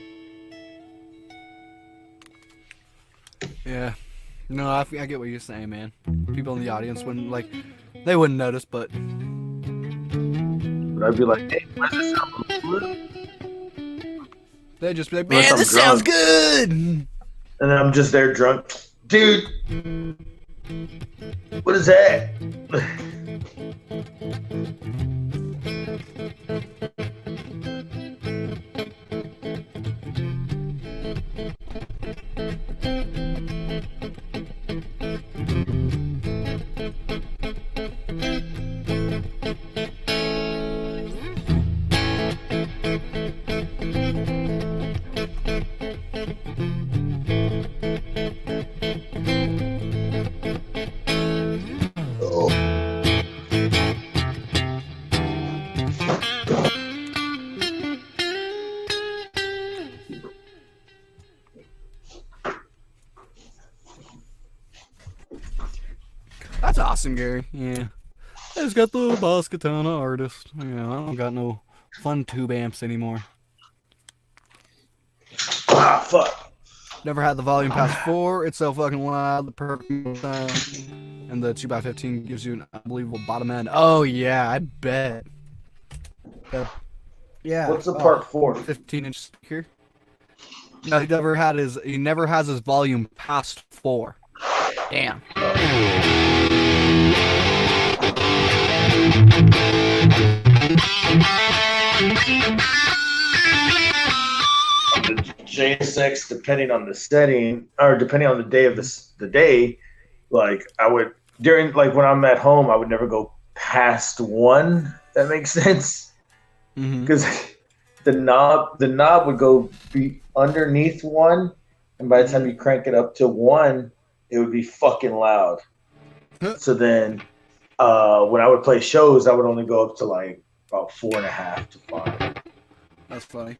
No, I get what you're saying, man. People in the audience wouldn't like, they wouldn't notice, but I'd be like, hey, why does this sound good? they'd just be like, Unless man, I'm this sounds drunk. good. And then I'm just there drunk. Dude, what is that? That's awesome, Gary. Yeah. I just got the Boss Katana artist. Yeah, I don't got no fun tube amps anymore. Ah, fuck. Never had the volume past 4. It's so fucking loud. The perfect sound. And the 2x15 gives you an unbelievable bottom end. Oh, yeah, I bet. Yeah. What's the part 4? 15-inch speaker. No, he never has his volume past 4. Damn. The JSX, depending on the setting, or depending on the day of the day, like I would during like when I'm at home, I would never go past 1. If that makes sense, because the knob would go be underneath 1, and by the time you crank it up to 1, it would be fucking loud. So then, when I would play shows, I would only go up to like about 4.5 to 5. That's funny.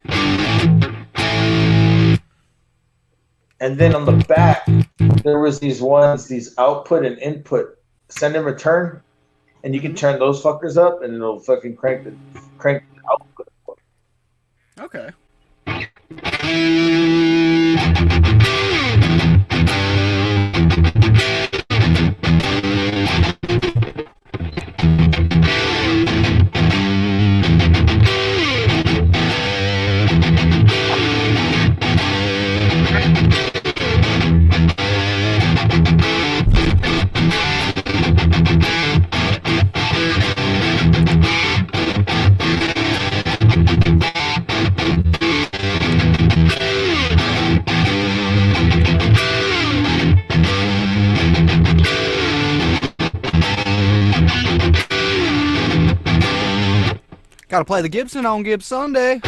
And then on the back, there was these output and input, send and return, and you can turn those fuckers up, and it'll fucking crank the output. Okay. Gotta play the Gibson on Gib Sunday.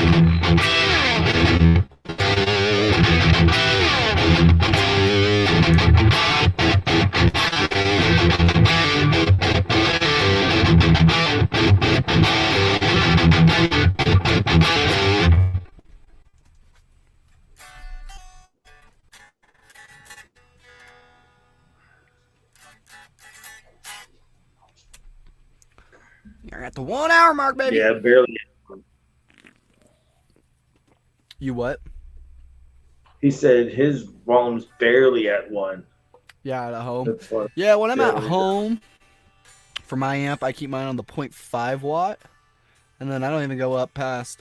You're at the 1 hour mark, baby. Yeah, barely. You what? He said his volume's barely at 1. Yeah, at home. That's fun. Yeah, when I'm Yeah, at there you home for my amp, I keep mine on the 0.5 watt, and then I don't even go up past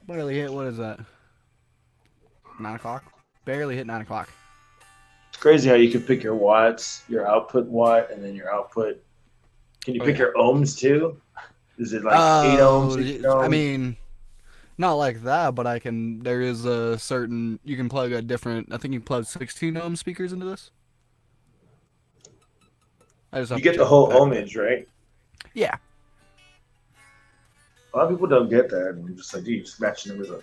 barely hit, what is that? 9 o'clock? Barely hit 9 o'clock. It's crazy how you can pick your watts, your output watt, and then your output. Can you pick your ohms too? Is it like 8 ohms? 6 ohms? I mean, not like that, but I can. There is a certain. You can plug a different. I think you can plug 16 ohm speakers into this. I just have you to get the check whole back. ohmage, right? Yeah. A lot of people don't get that, and you're just like, you just match numbers up,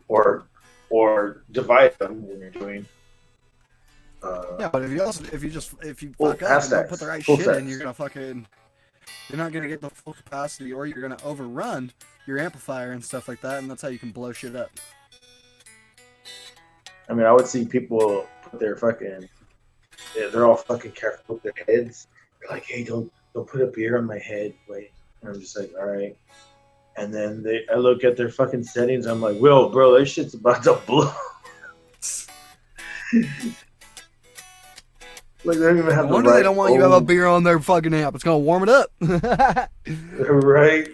or divide them when you're doing. Yeah, but if you Full fuck up and don't stacks. put the right Full shit in, stacks. you're not gonna get the full capacity, or you're gonna overrun your amplifier and stuff like that, and that's how you can blow shit up. I mean, I would see people put their fucking. Yeah, they're all fucking careful with their heads. They're like, hey, don't put a beer on my head. Wait. And I'm just like, all right. And then I look at their fucking settings. I'm like, whoa, bro, this shit's about to blow. Like, they don't even have No wonder they don't want you to have a old- beer on their fucking amp. It's gonna warm it up. Right?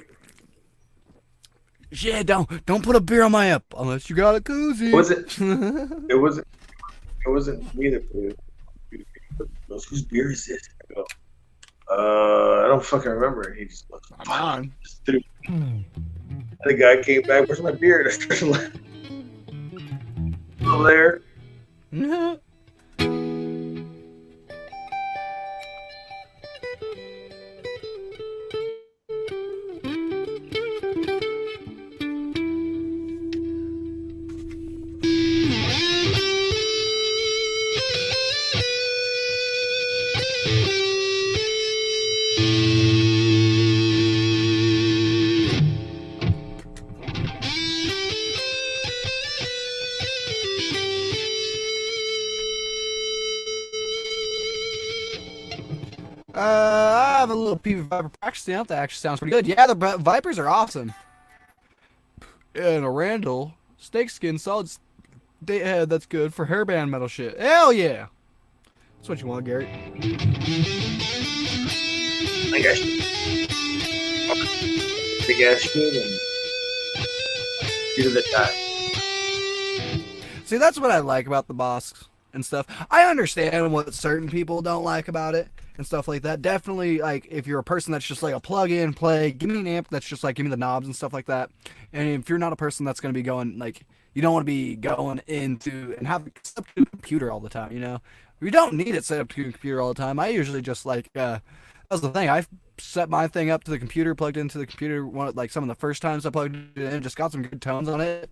Yeah, don't put a beer on my amp unless you got a koozie. It wasn't me that put it. Goes, whose beer is this? I go, I don't fucking remember. And he just goes, Mine. just threw. And the guy came back, where's my beer? And I started laughing. Over there. I have a little PV Viper practice amp that actually sounds pretty good. Yeah, the Vipers are awesome. And a Randall snakeskin solid head that's good for hairband metal shit. Hell yeah! That's what you want, Gary. I guess. Big ass shit and get to the time. See, that's what I like about the Boss and stuff. I understand what certain people don't like about it and stuff like that. Definitely, like, if you're a person that's just like a plug-in, play, give me an amp that's just like, give me the knobs and stuff like that. And if you're not a person that's going to be going, like, you don't want to be going into and have it set up to a computer all the time, you know? You don't need it set up to a computer all the time. I usually just, like, that's the thing. I set my thing up to the computer, plugged into the computer, like, some of the first times I plugged it in, just got some good tones on it.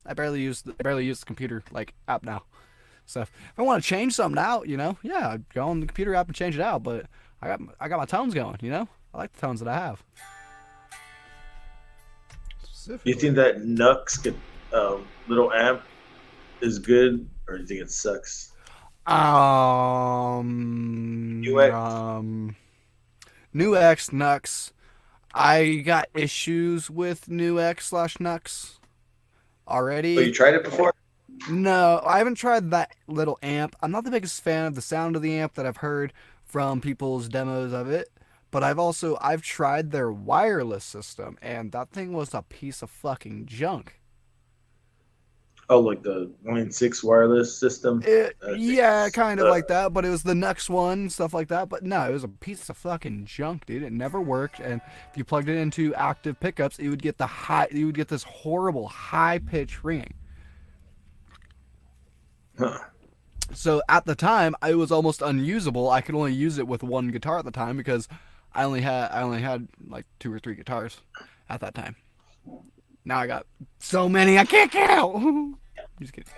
I barely use the computer, like, app now. So if I want to change something out, you know, yeah, I'd go on the computer app and change it out. But I got my tones going, you know. I like the tones that I have. You think that Nux little amp is good, or do you think it sucks? Nux Nux. I got issues with Nux/Nux already. Oh, you tried it before? No, I haven't tried that little amp. I'm not the biggest fan of the sound of the amp that I've heard from people's demos of it, but I've tried their wireless system, and that thing was a piece of fucking junk. Oh, like the 1.6 wireless system? Yeah, kind of like that, but it was the Nux one, stuff like that. But no, it was a piece of fucking junk, dude. It never worked, and if you plugged it into active pickups, you would get this horrible high pitch ringing. Huh. So at the time, it was almost unusable. I could only use it with one guitar at the time because I only had like 2 or 3 guitars at that time. Now I got so many I can't count. Just kidding.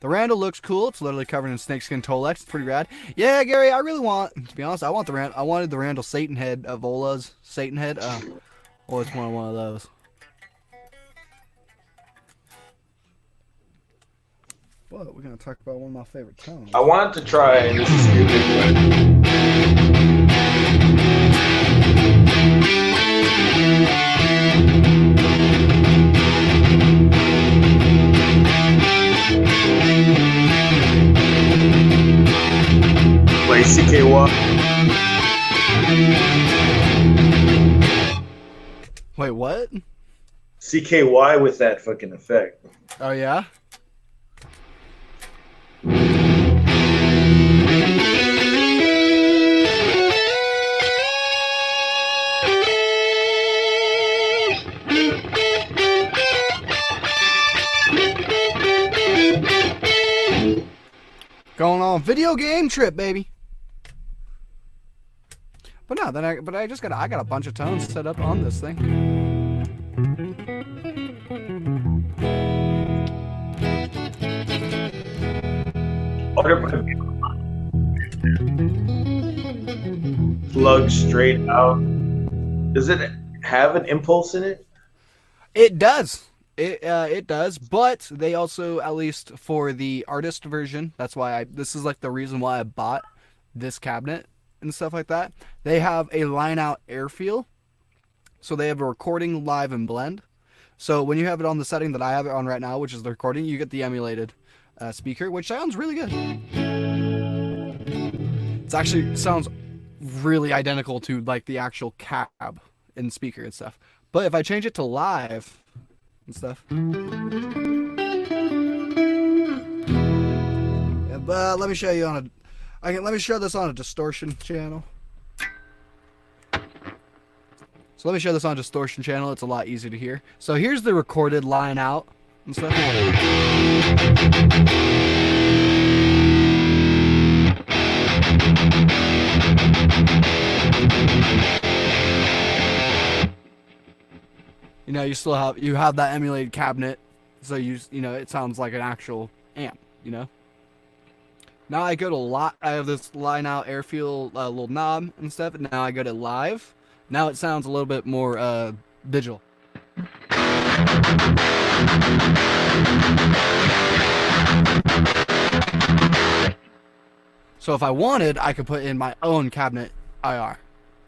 The Randall looks cool. It's literally covered in snakeskin Tolex. It's pretty rad. Yeah, Gary, I really want, to be honest, I wanted the Randall Satan head of Vola's Satan head. Always wanted one of those. But we're gonna talk about one of my favorite tones. I wanted to try, and this is stupid, play CKY. Wait, what? CKY with that fucking effect. Oh yeah. Going on video game trip, baby. But no, I got a bunch of tones set up on this thing. Plug straight out. Does it have an impulse in it? It does. It does, but they also, at least for the artist version, that's why this is like the reason why I bought this cabinet and stuff like that. They have a line out air feel. So they have a recording, live, and blend. So when you have it on the setting that I have it on right now, which is the recording, you get the emulated speaker, which sounds really good. It actually sounds really identical to like the actual cab and speaker and stuff. But if I change it to live and stuff, but let me show you on a, let me show this on a distortion channel. So let me show this on a distortion channel. It's a lot easier to hear. So here's the recorded line out and stuff. You know, you still have that emulated cabinet, so you know it sounds like an actual amp. You know. Now I go to I have this line out airfield little knob and stuff, and now I go to live. Now it sounds a little bit more digital. So if I wanted, I could put in my own cabinet IR,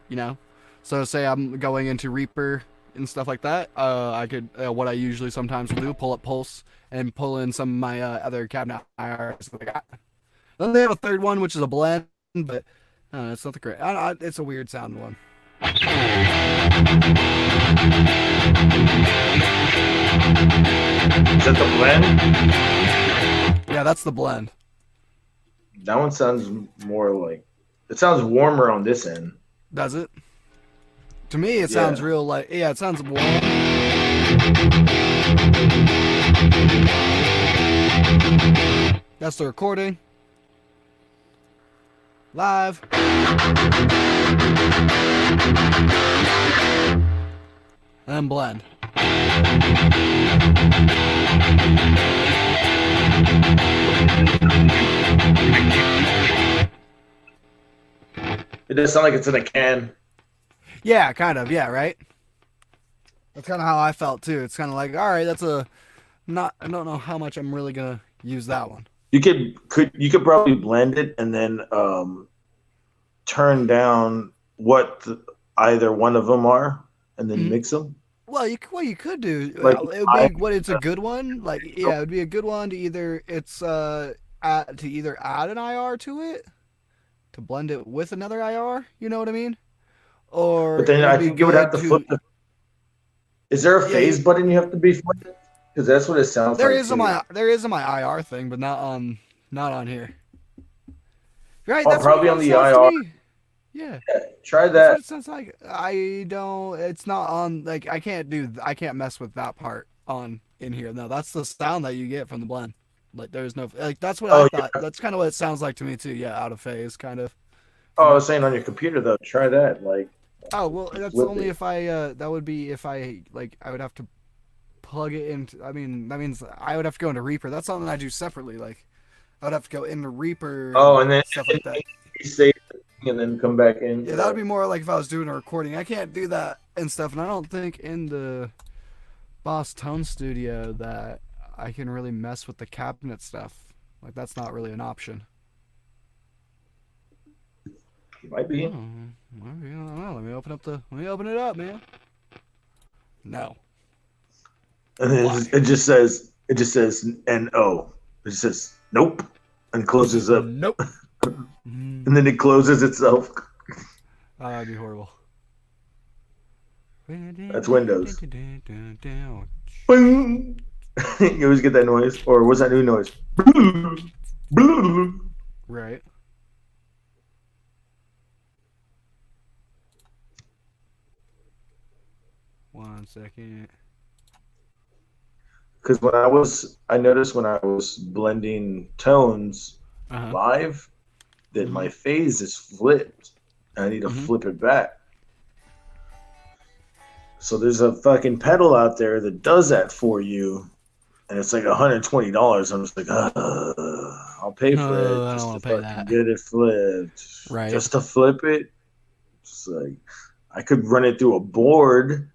you know. So say I'm going into Reaper and stuff like that. I could what I usually sometimes will do, pull up Pulse and pull in some of my other cabinet IRs that I got. Then they have a third one, which is a blend, but it's not the great. It's a weird sound one. Is that the blend? Yeah, that's the blend. That one sounds more like, it sounds warmer on this end. Does it? To me, it sounds real like, yeah, it sounds warm. That's the recording. Live. And then blend. It does sound like it's in a can. Yeah, kind of. Yeah, right? That's kind of how I felt, too. It's kind of like, all right, that's I don't know how much I'm really going to use that one. You could probably blend it and then turn down what either one of them are and then mix them. Well, you could do like, it's a good one. Like, yeah, it would be a good one to either add an IR to it, to blend it with another IR. You know what I mean? Or but then I think you would have to flip the. Is there a phase button you have to be flipped? Because that's what it sounds like. There is my IR thing, but not on here. Right? Oh, that's probably on the IR. Yeah. Try that. That's what it sounds like. It's not on, like, I can't mess with that part in here. No, that's the sound that you get from the blend. Like, there's no, like, that's what I thought. Yeah. That's kind of what it sounds like to me too. Yeah, out of phase, kind of. Oh, I was saying on your computer though. Try that. Like. Oh, well, that's only if that would be if I would have to plug it into, I mean, that means I would have to go into Reaper. That's something I do separately. Like, I would have to go into Reaper. Oh, and then stuff like that. Save and then come back in. Yeah, that would be more like if I was doing a recording. I can't do that and stuff, and I don't think in the Boss Tone Studio that I can really mess with the cabinet stuff. Like, that's not really an option. Might be. I don't know. Let me open it up, man. No. And it just says N-O. It just says nope and closes up. Nope. And then it closes itself. Oh, that'd be horrible. That's Windows. Boom. You always get that noise. Or what's that new noise? Right. One second. Because I noticed when I was blending tones live that my phase is flipped. And I need to flip it back. So there's a fucking pedal out there that does that for you, and it's like $120. I'm just like, I'll pay for it. I don't want to pay that. Get it flipped, right? Just to flip it. It's like I could run it through a board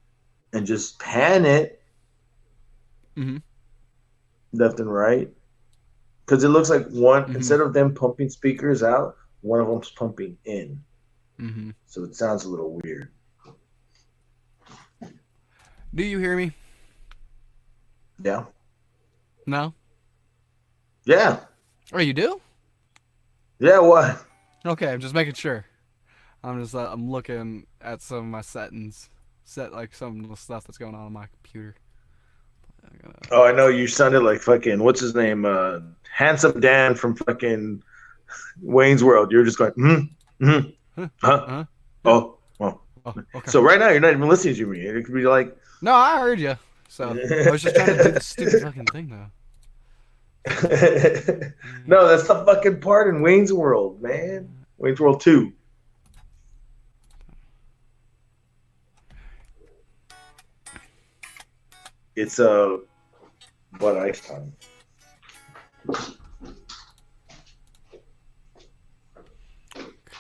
and just pan it left and right, because it looks like one instead of them pumping speakers out, one of them's pumping in. So it sounds a little weird. Do you hear me? Yeah. No? Yeah. Oh, you do? Yeah, what? Okay, I'm just making sure. I'm looking at some of my settings. Set like some of the stuff that's going on my computer. Oh, I know you sounded like fucking what's his name? Handsome Dan from fucking Wayne's World. You're just going, huh? Huh? Oh, well. Oh, okay. So right now you're not even listening to me. It could be like, No, I heard you. So I was just trying to do the stupid fucking thing though. no, that's the fucking part in Wayne's World, man. Wayne's World 2. It's what I found.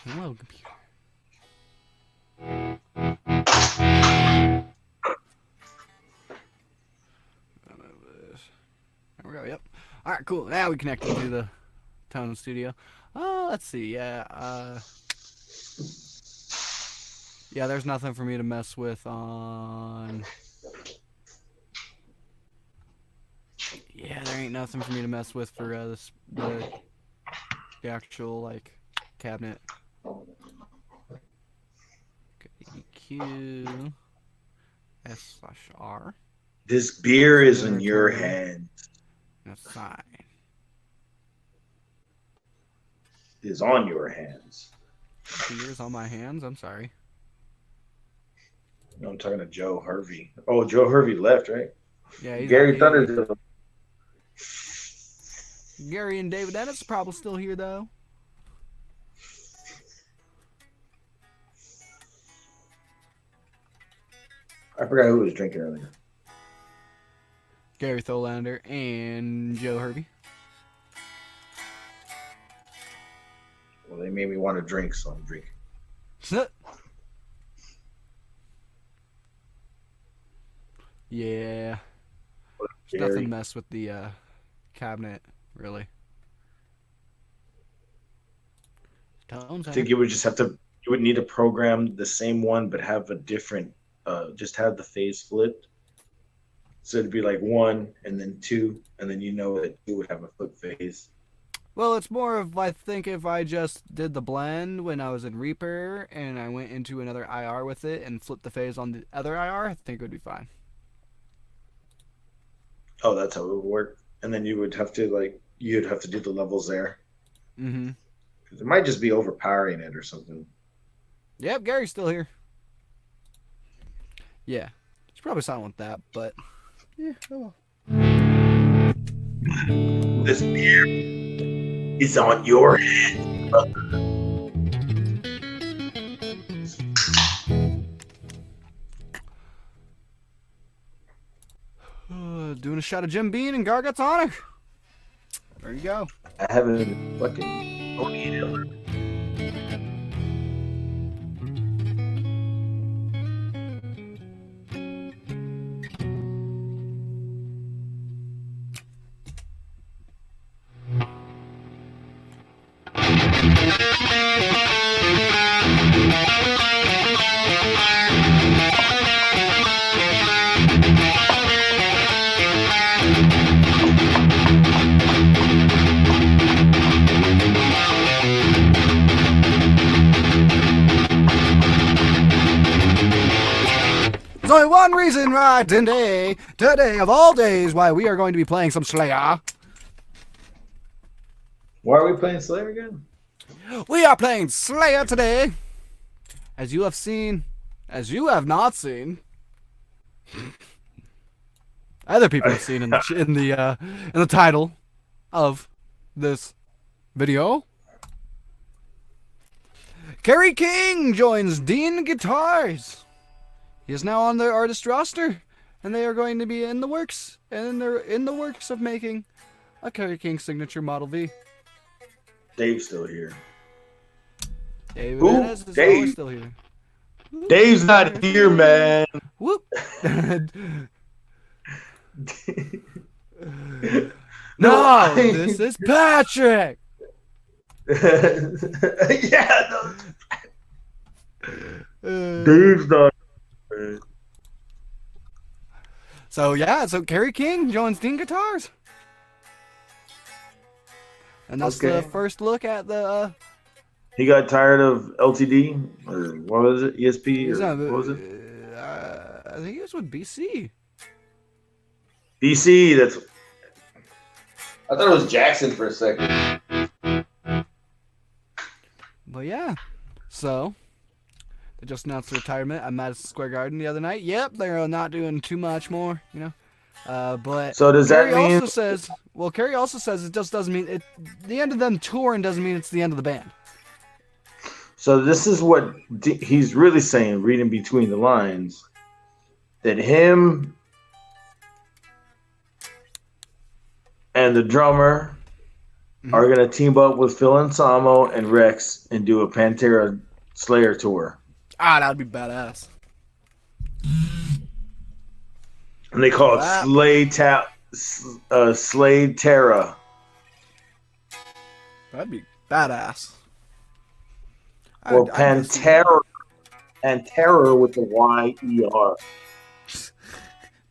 Hello, computer. There we go. Yep. All right, cool. Now we connected to the Tone Studio. Let's see. Yeah. Yeah, there's nothing for me to mess with on. Yeah, there ain't nothing for me to mess with for the actual like cabinet. EQ S/R. This beer is in your hands. That's fine. Is on your hands. Beer's on my hands. I'm sorry. No, I'm talking to Joe Hervey. Oh, Joe Hervey left, right? Yeah, he's Gary Thunder. Gary and David Ennis are probably still here though. I forgot who was drinking earlier. Gary Tholander and Joe Hervey. Well, they made me want to drink, so I'm drinking. Yeah. There's nothing to mess with the cabinet, really. Tones, I think you would just have to, you would need to program the same one, but have a different, just have the phase flipped. So it'd be like 1 and then 2, and then you know that 2 would have a flip phase. Well, it's more of, I think if I just did the blend when I was in Reaper and I went into another IR with it and flipped the phase on the other IR, I think it would be fine. Oh, that's how it would work. And then you would have to you'd have to do the levels there. Mm-hmm. Because it might just be overpowering it or something. Yep, Gary's still here. Yeah. It's probably something with that, but yeah, oh well. This beer is on your head, brother. Doing a shot of Jim Beam and Gargot's Honor. There you go. I haven't fucking OD'd. There's only one reason right today of all days, why we are going to be playing some Slayer. Why are we playing Slayer again? We are playing Slayer today. As you have seen, as you have not seen, other people have seen in the title of this video. Kerry King joins Dean Guitars. He is now on their artist roster, and they are going to be in the works, and they're in the works of making a Kerry King signature Model V. Dave's still here. David Who? Ennis is Dave. always still here. Dave's not here, man. Whoop. No, This is Patrick. Yeah, no. Dave's not. So Kerry King joins Dean Guitars. And that's the first look at the. He got tired of LTD or what was it? ESP or what was it? I think it was with BC. BC. That's. I thought it was Jackson for a second. But yeah, so they just announced the retirement at Madison Square Garden the other night. Yep, they're not doing too much more, you know. But so does Kerry that mean? Also says, well, Kerry also says it just doesn't mean it. The end of them touring doesn't mean it's the end of the band. So this is what he's really saying, reading between the lines, that him and the drummer are going to team up with Phil Anselmo and Rex and do a Pantera Slayer tour. Ah, that would be badass. And they call it Slade Terra. That'd be badass. Or Pantera. Pantera with the Y-E-R.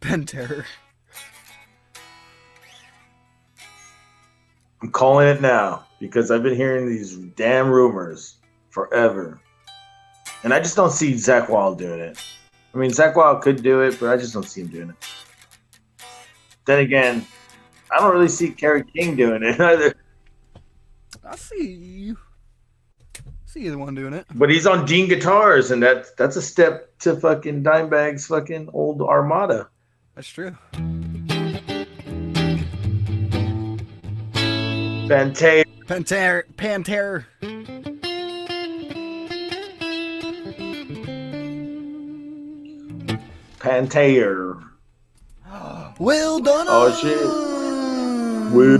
Pantera. I'm calling it now because I've been hearing these damn rumors forever. And I just don't see Zakk Wylde doing it. I mean, Zakk Wylde could do it, but I just don't see him doing it. Then again, I don't really see Kerry King doing it either. I see either one doing it. But he's on Dean Guitars, and that's a step to fucking Dimebag's fucking old Armada. That's true. Pantera. Pantera. Will Dunham. Oh shit. Will.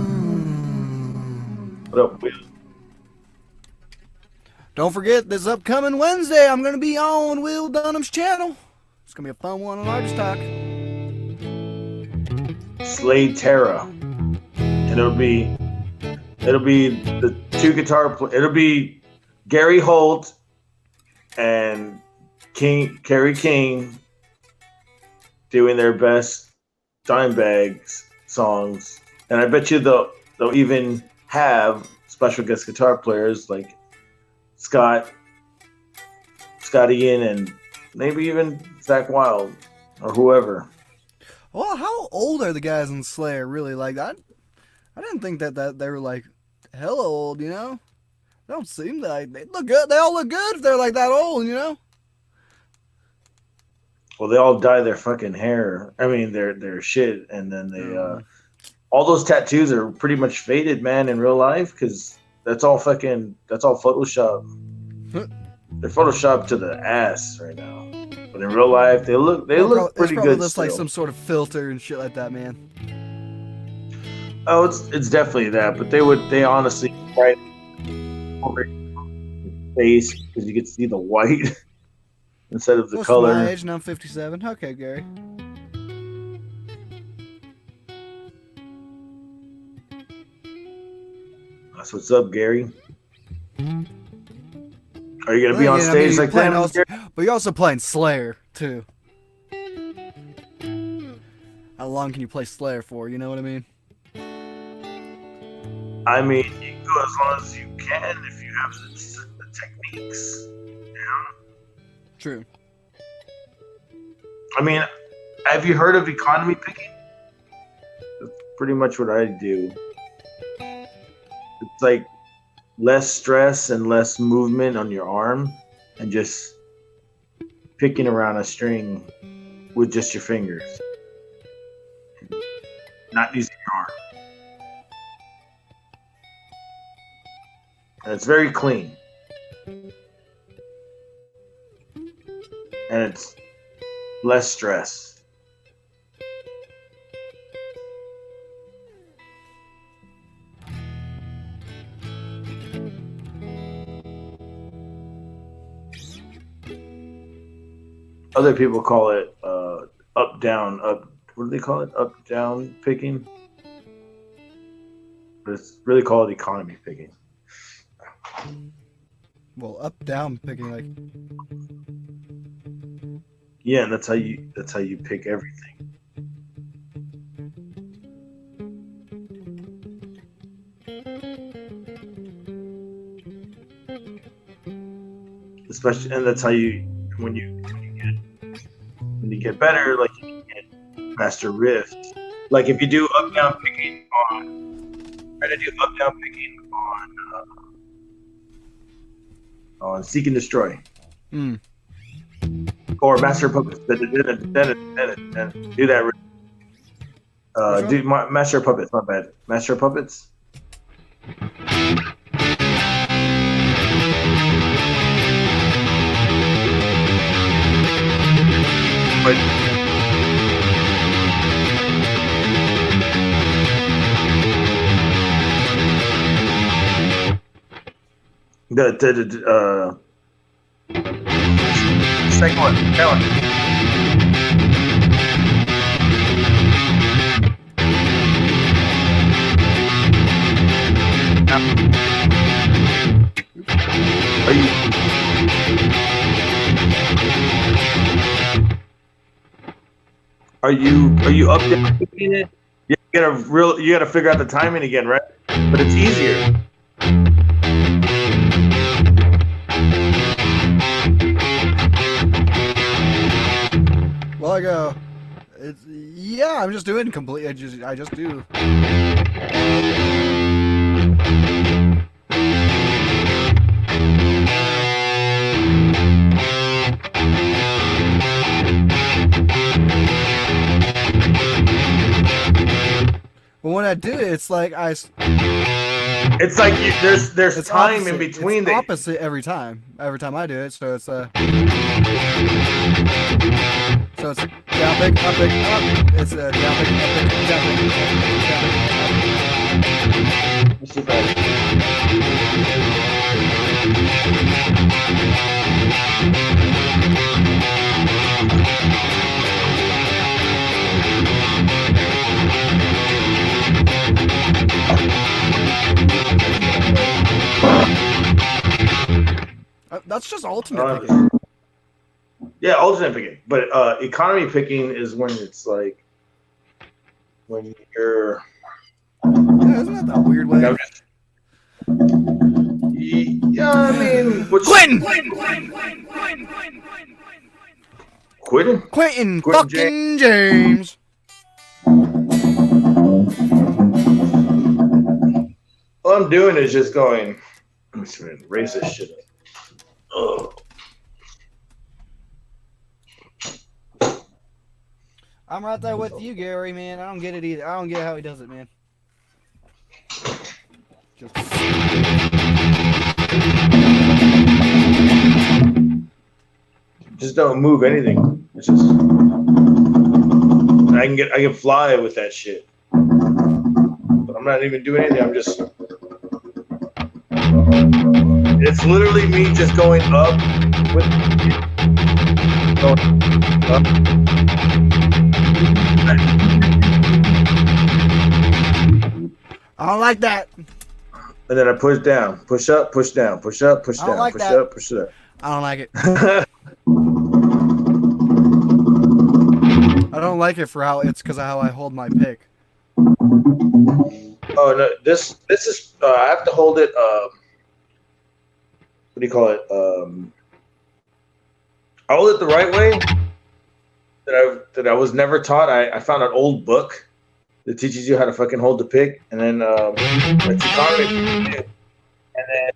What up, Will? Don't forget this upcoming Wednesday, I'm gonna be on Will Dunham's channel. It's gonna be a fun one on Artist Talk. Slade Terra, and it'll be the two guitar. It'll be Gary Holt and Kerry King doing their best Dimebags songs, and I bet you they'll even have special guest guitar players like Scott Ian, and maybe even Zakk Wylde or whoever. Well, how old are the guys in Slayer really? Like that, I didn't think that they were like hella old. You know, they don't seem like they look good. They all look good if they're like that old. You know. Well, they all dye their fucking hair. I mean, their shit, and then they all those tattoos are pretty much faded, man, in real life, because that's all Photoshop. They're Photoshopped to the ass right now, but in real life, they look pretty good. It's like some sort of filter and shit like that, man. Oh, it's definitely that, but they honestly right over your face because you get to see the white instead of the color. My age, and I'm 57. Okay, Gary. That's what's up, Gary. Are you gonna be on stage like that? But you're also playing Slayer too. How long can you play Slayer for? You know what I mean? I mean, you can go as long as you can if you have the techniques. Yeah. True. I mean, have you heard of economy picking? That's pretty much what I do. It's like less stress and less movement on your arm and just picking around a string with just your fingers. Not using your arm. And it's very clean. And it's less stress. Other people call it up down up. What do they call it? Up down picking. But it's really called economy picking. Well, up down picking like. Yeah, and that's how you pick everything. especially, and that's how you when you get better, like you get master riffs. Like if you do up down picking on, try to do up down picking on Seek and Destroy, or Master Puppets. Do that. Do Master Puppets. My bad. Master Puppets. But the second one, that one. Are you up there picking it? You gotta figure out the timing again, right? But it's easier. Well, I go. Yeah, I'm just doing complete. I just do. But when I do it, it's like It's like there's it's time opposite. in between. It's opposite every time. Every time I do it, so it's so it's down pick, up pick, up. It's down pick, up pick, down pick, down pick. Let's do that. That's just alternate picking. Yeah, alternate picking. But economy picking is when it's like when you're. Yeah, isn't that that weird way? Yeah, I mean, Quentin fucking James. All I'm doing is just going. I'm just gonna erase this shit up. Ugh. I'm right there with you, Gary, man. I don't get it either. I don't get how he does it, man. Just don't move anything. It's just I can fly with that shit. But I'm not even doing anything. I'm just. It's literally me just going up with going up. I don't like that. And then I push down, push up, push down, push up, push down, like push that. up, push it up. I don't like it. I don't like it for how it's because of how I hold my pick. Oh no, this is I have to hold it. What do you call it? I hold it the right way that I was never taught. I found an old book that teaches you how to fucking hold the pick, and then it's economy, and then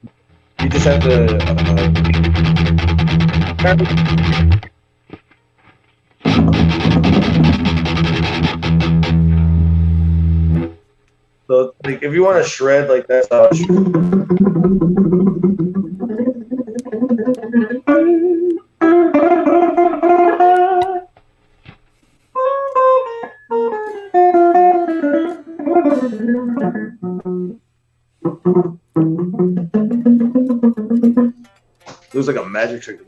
you just have to. So, like, if you want to shred, like that's how I shred. It was like a magic trick.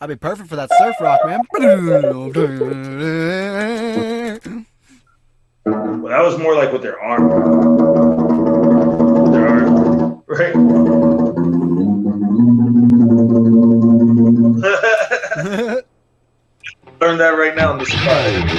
I'd be perfect for that surf rock, man. Well, that was more like with their arm. With their arm, right? Learn that right now on the spot.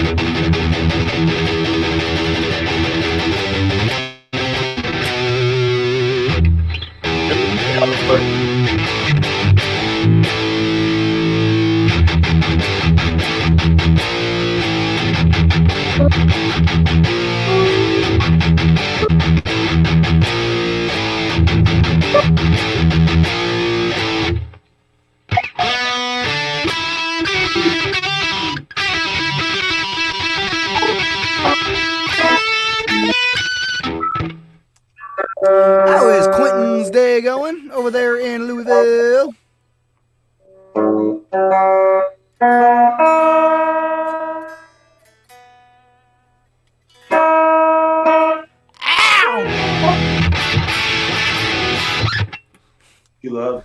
How is Quentin's day going over there in Louisville? Too loud.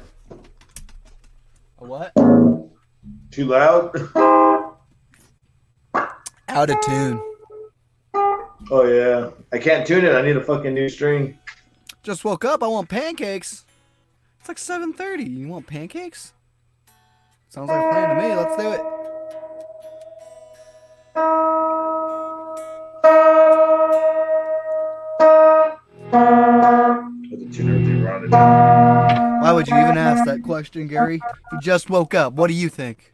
A what? Too loud? Out of tune. Oh, yeah. I can't tune it. I need a fucking new string. Just woke up. I want pancakes. It's like 7:30. You want pancakes? Sounds like a plan to me. Let's do it. Why would you even ask that question, Gary? You just woke up. What do you think?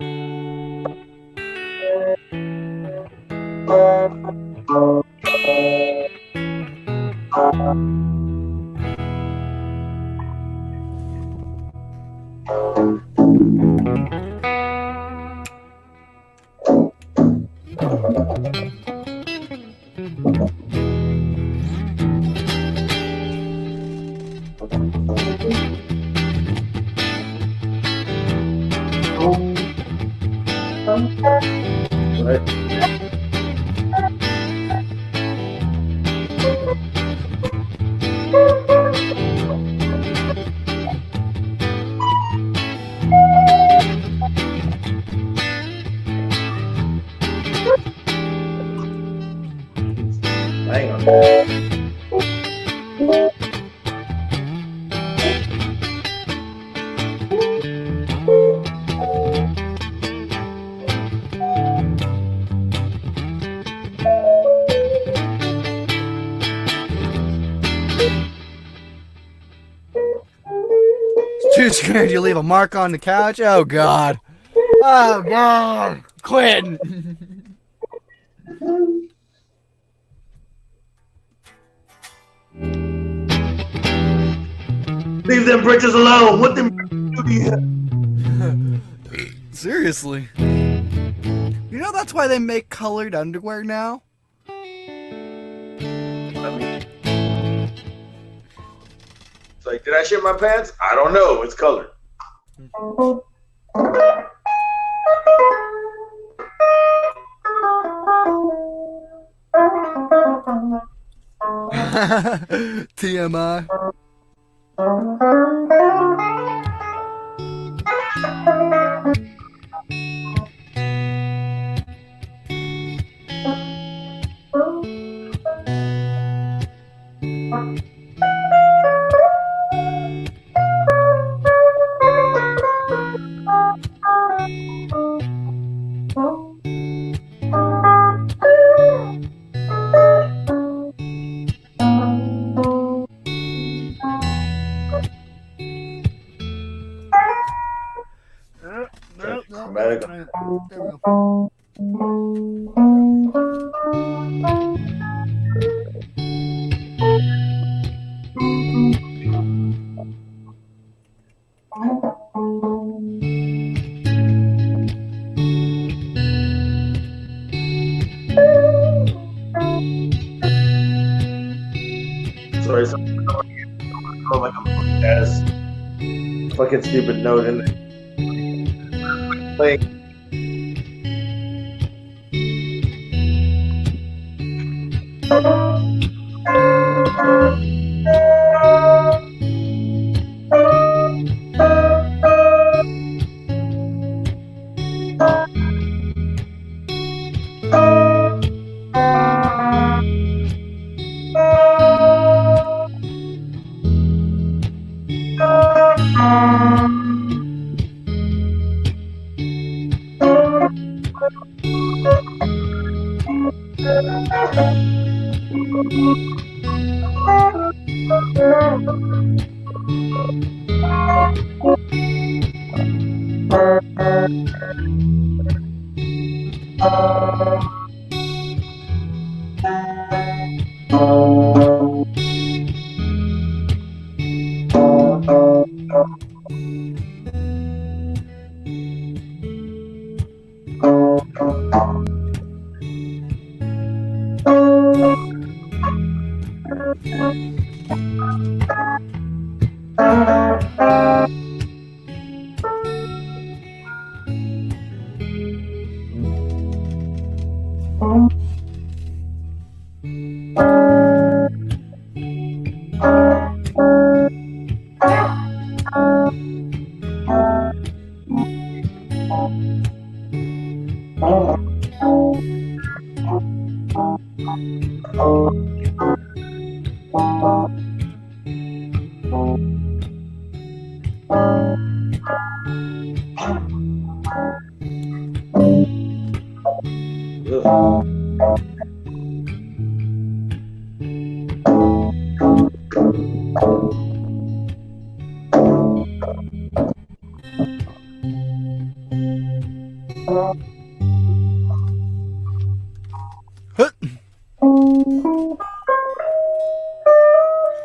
Hang on. Too scared you leave a mark on the couch? Oh, God. Oh, God. Quentin. Leave them britches alone. What them do to you? Seriously. You know that's why they make colored underwear now? It's like, did I shit my pants? I don't know. It's colored. TMI. There we go. Sorry, like a fucking ass fucking stupid note in there. Like,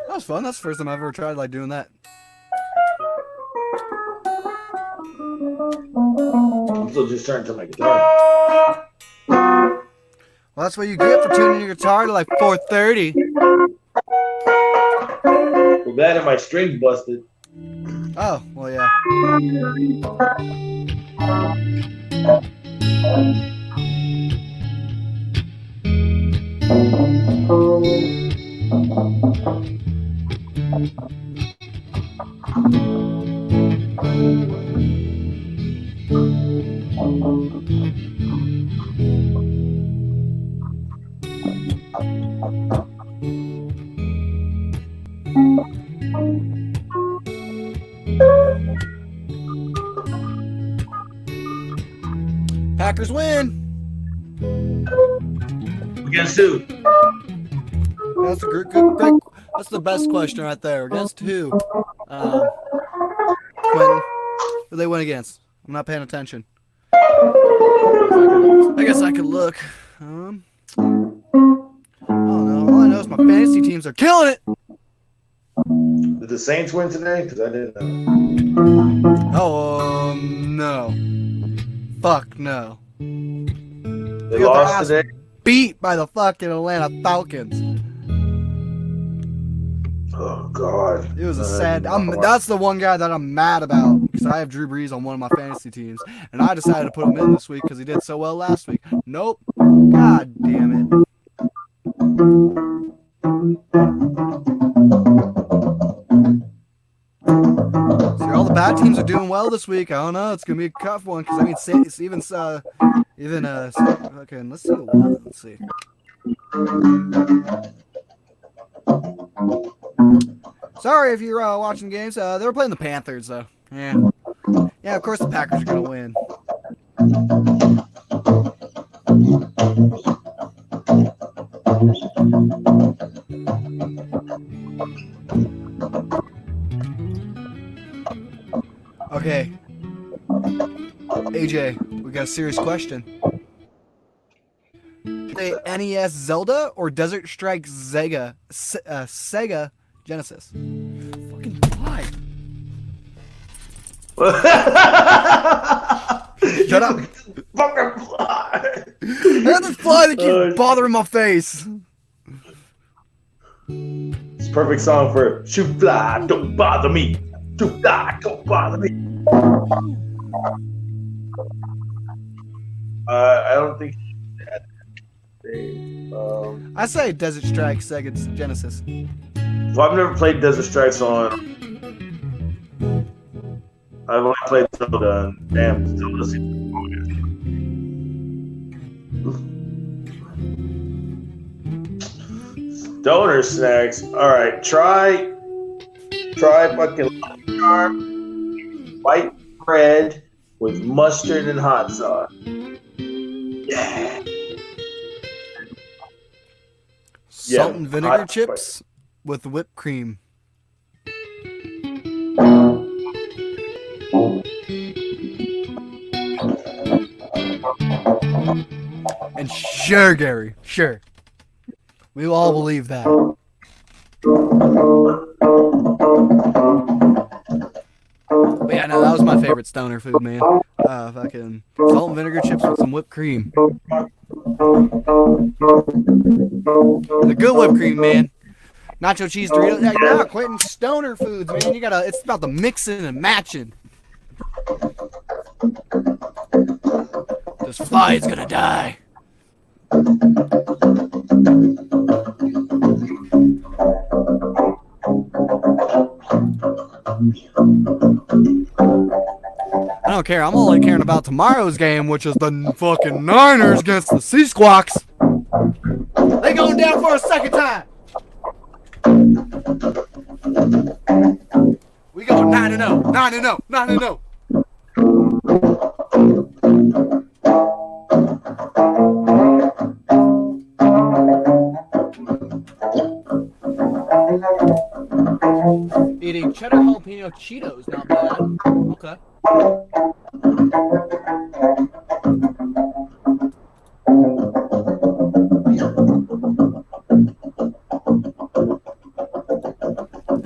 That was fun. That's the first time I've ever tried like doing that. I'm still just starting to my guitar. Well, that's what you get for tuning your guitar to like 4:30. Well, that and my strings busted. Oh, well, yeah. Packers win. Against who? That's a great. That's the best question right there. Against who? Quentin. Who they win against? I'm not paying attention. I guess I could look. I don't know. All I know is my fantasy teams are killing it. Did the Saints win today? Because I didn't know. Oh, no. Fuck no. They lost today? Beat by the fucking Atlanta Falcons. Oh, God. It was a sad. That's the one guy that I'm mad about because I have Drew Brees on one of my fantasy teams, and I decided to put him in this week because he did so well last week. Nope. God damn it. See, all the bad teams are doing well this week. I don't know. It's gonna be a tough one because I mean, it's even okay. Let's see. Let's see. Sorry if you're watching games. They were playing the Panthers, though. Yeah. Yeah, of course the Packers are going to win. Okay. AJ, we got a serious question. Play NES Zelda or Desert Strike Sega Genesis? Fucking fly. Shut up. Fucking fly. I got this fly that keeps bothering my face. It's a perfect song for shoot fly, don't bother me. Shoot fly, don't bother me. I don't think I say Desert Strike Sega Genesis. Well, I've never played Desert Strikes on. I've only played Zelda. Damn, Zelda seems Stoner snacks. All right, try fucking white bread with mustard and hot sauce. Yeah. Salt and vinegar chips with whipped cream. And sure, Gary, sure. We all believe that. But yeah, no, that was my favorite stoner food, man. Fucking salt and vinegar chips with some whipped cream. And a good whipped cream, man. Nacho cheese Doritos. Yeah, you're not quitting stoner foods, man. You gotta. It's about the mixing and matching. This fly is gonna die. I don't care. I'm only caring about tomorrow's game, which is the fucking Niners against the Sea Squawks. They going down for a second time. We go 9-0, 9-0, 9-0. Eating cheddar jalapeno Cheetos, not bad. Okay.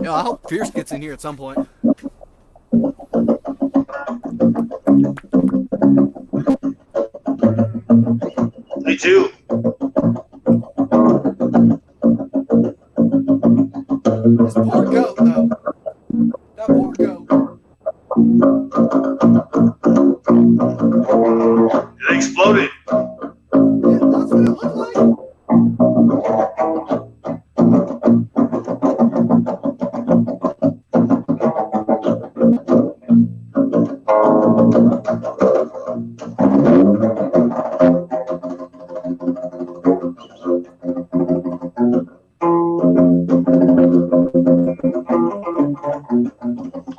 Yo, I hope Fierce gets in here at some point. Me too. This poor goat, though. That poor goat. It exploded. Yeah, that's what it looked like.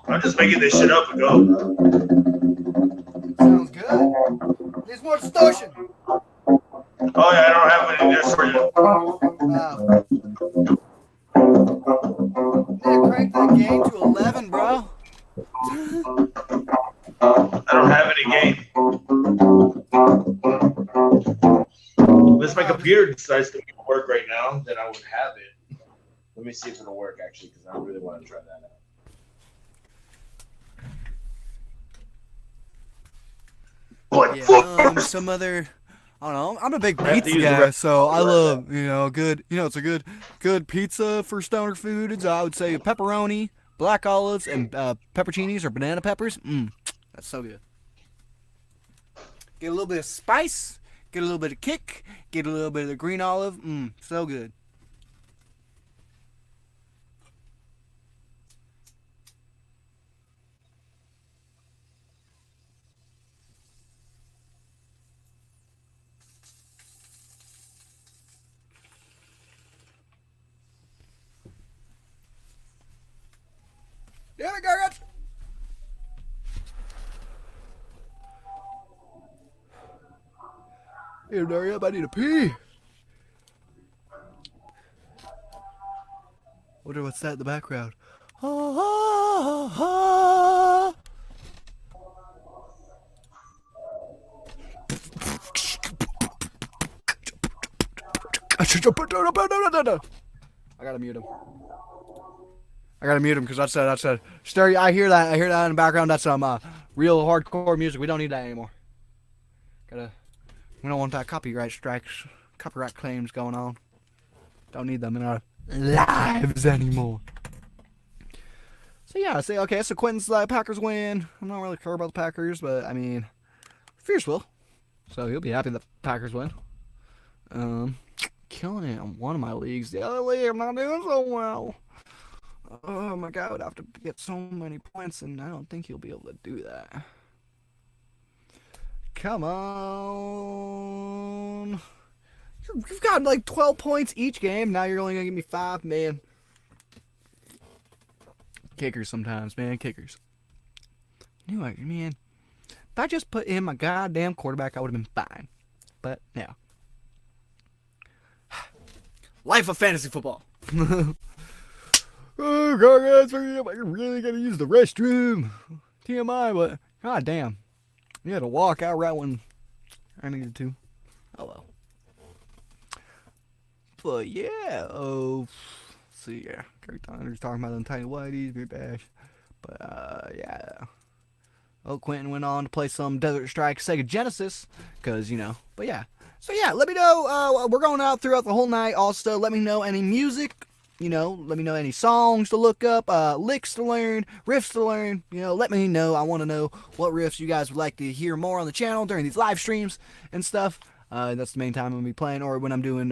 I'm just making this shit up and go. Sounds good. Needs more distortion. Oh yeah, I don't have any distortion. Man, crank that gain to 11, bro. I don't have any gain. Unless my computer decides to work right now, then I would have it. Let me see if it'll work actually, because I really want to try that out. Yeah, some other, I don't know. I'm a big pizza guy, so I love, it's a good pizza for stoner foods. I would say pepperoni, black olives, and pepperoncinis or banana peppers. That's so good. Get a little bit of spice, get a little bit of kick, get a little bit of the green olive. So good. Damn it, Gargant! Hey, hurry up, I need to pee. Wonder what's that in the background. I gotta mute him. Because that's stereo. I hear that in the background. That's some real hardcore music. We don't need that anymore. We don't want that copyright strikes, copyright claims going on. Don't need them in our lives anymore. So yeah, okay. So Quentin's Packers win. I'm not really sure about the Packers, but I mean, Fierce will. So he'll be happy the Packers win. Killing it on one of my leagues. The other league, I'm not doing so well. Oh my God, I would have to get so many points, and I don't think he'll be able to do that. Come on. You've got like 12 points each game. Now you're only going to give me 5, man. Kickers sometimes, man. Kickers. Anyway, man, if I just put in my goddamn quarterback, I would have been fine. But, yeah. Life of fantasy football. Oh, God, I really got to use the restroom. TMI, but god damn. You had to walk out right when I needed to. Oh, well. But, yeah. Oh, let's see, yeah. Katana was talking about them tiny whiteys, beer bash. But, yeah. Oh, Quentin went on to play some Desert Strike Sega Genesis. Because, but yeah. So, yeah, let me know. We're going out throughout the whole night. Also, let me know any music you know, let me know any songs to look up, licks to learn, riffs to learn. You know, let me know. I want to know what riffs you guys would like to hear more on the channel during these live streams and stuff. That's the main time I'm going to be playing, or when I'm doing,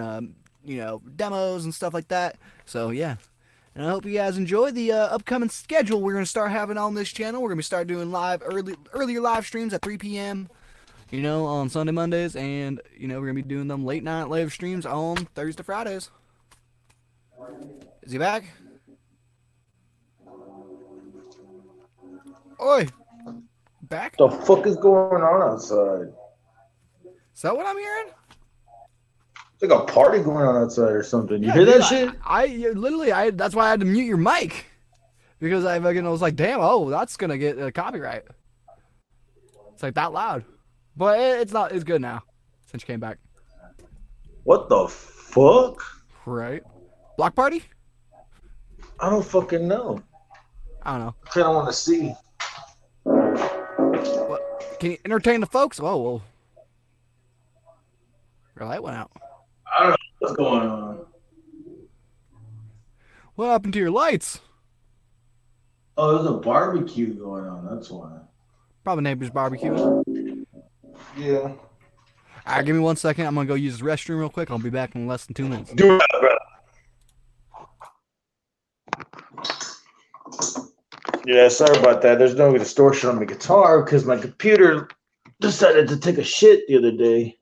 you know, demos and stuff like that. So, yeah. And I hope you guys enjoy the upcoming schedule we're going to start having on this channel. We're going to start doing earlier live streams at 3 p.m., you know, on Sunday, Mondays. And, you know, we're going to be doing them late night live streams on Thursday, Fridays. Is he back? Oi! Back? The fuck is going on outside? Is that what I'm hearing? It's like a party going on outside or something. You Yeah, hear dude, that shit? I literally, that's why I had to mute your mic. Because I was like, damn, oh, that's going to get a copyright. It's like that loud. But it's not, it's good now. Since you came back. What the fuck? Right. Block party? I don't fucking know. I don't know. I kind of want to see. What? Can you entertain the folks? Oh, well. Your light went out. I don't know what's going on. What happened to your lights? Oh, there's a barbecue going on. That's why. Probably neighbor's barbecue. Yeah. All right, give me 1 second. I'm going to go use the restroom real quick. I'll be back in less than 2 minutes. Do that, bro. Yeah, sorry about that. There's no distortion on my guitar because my computer decided to take a shit the other day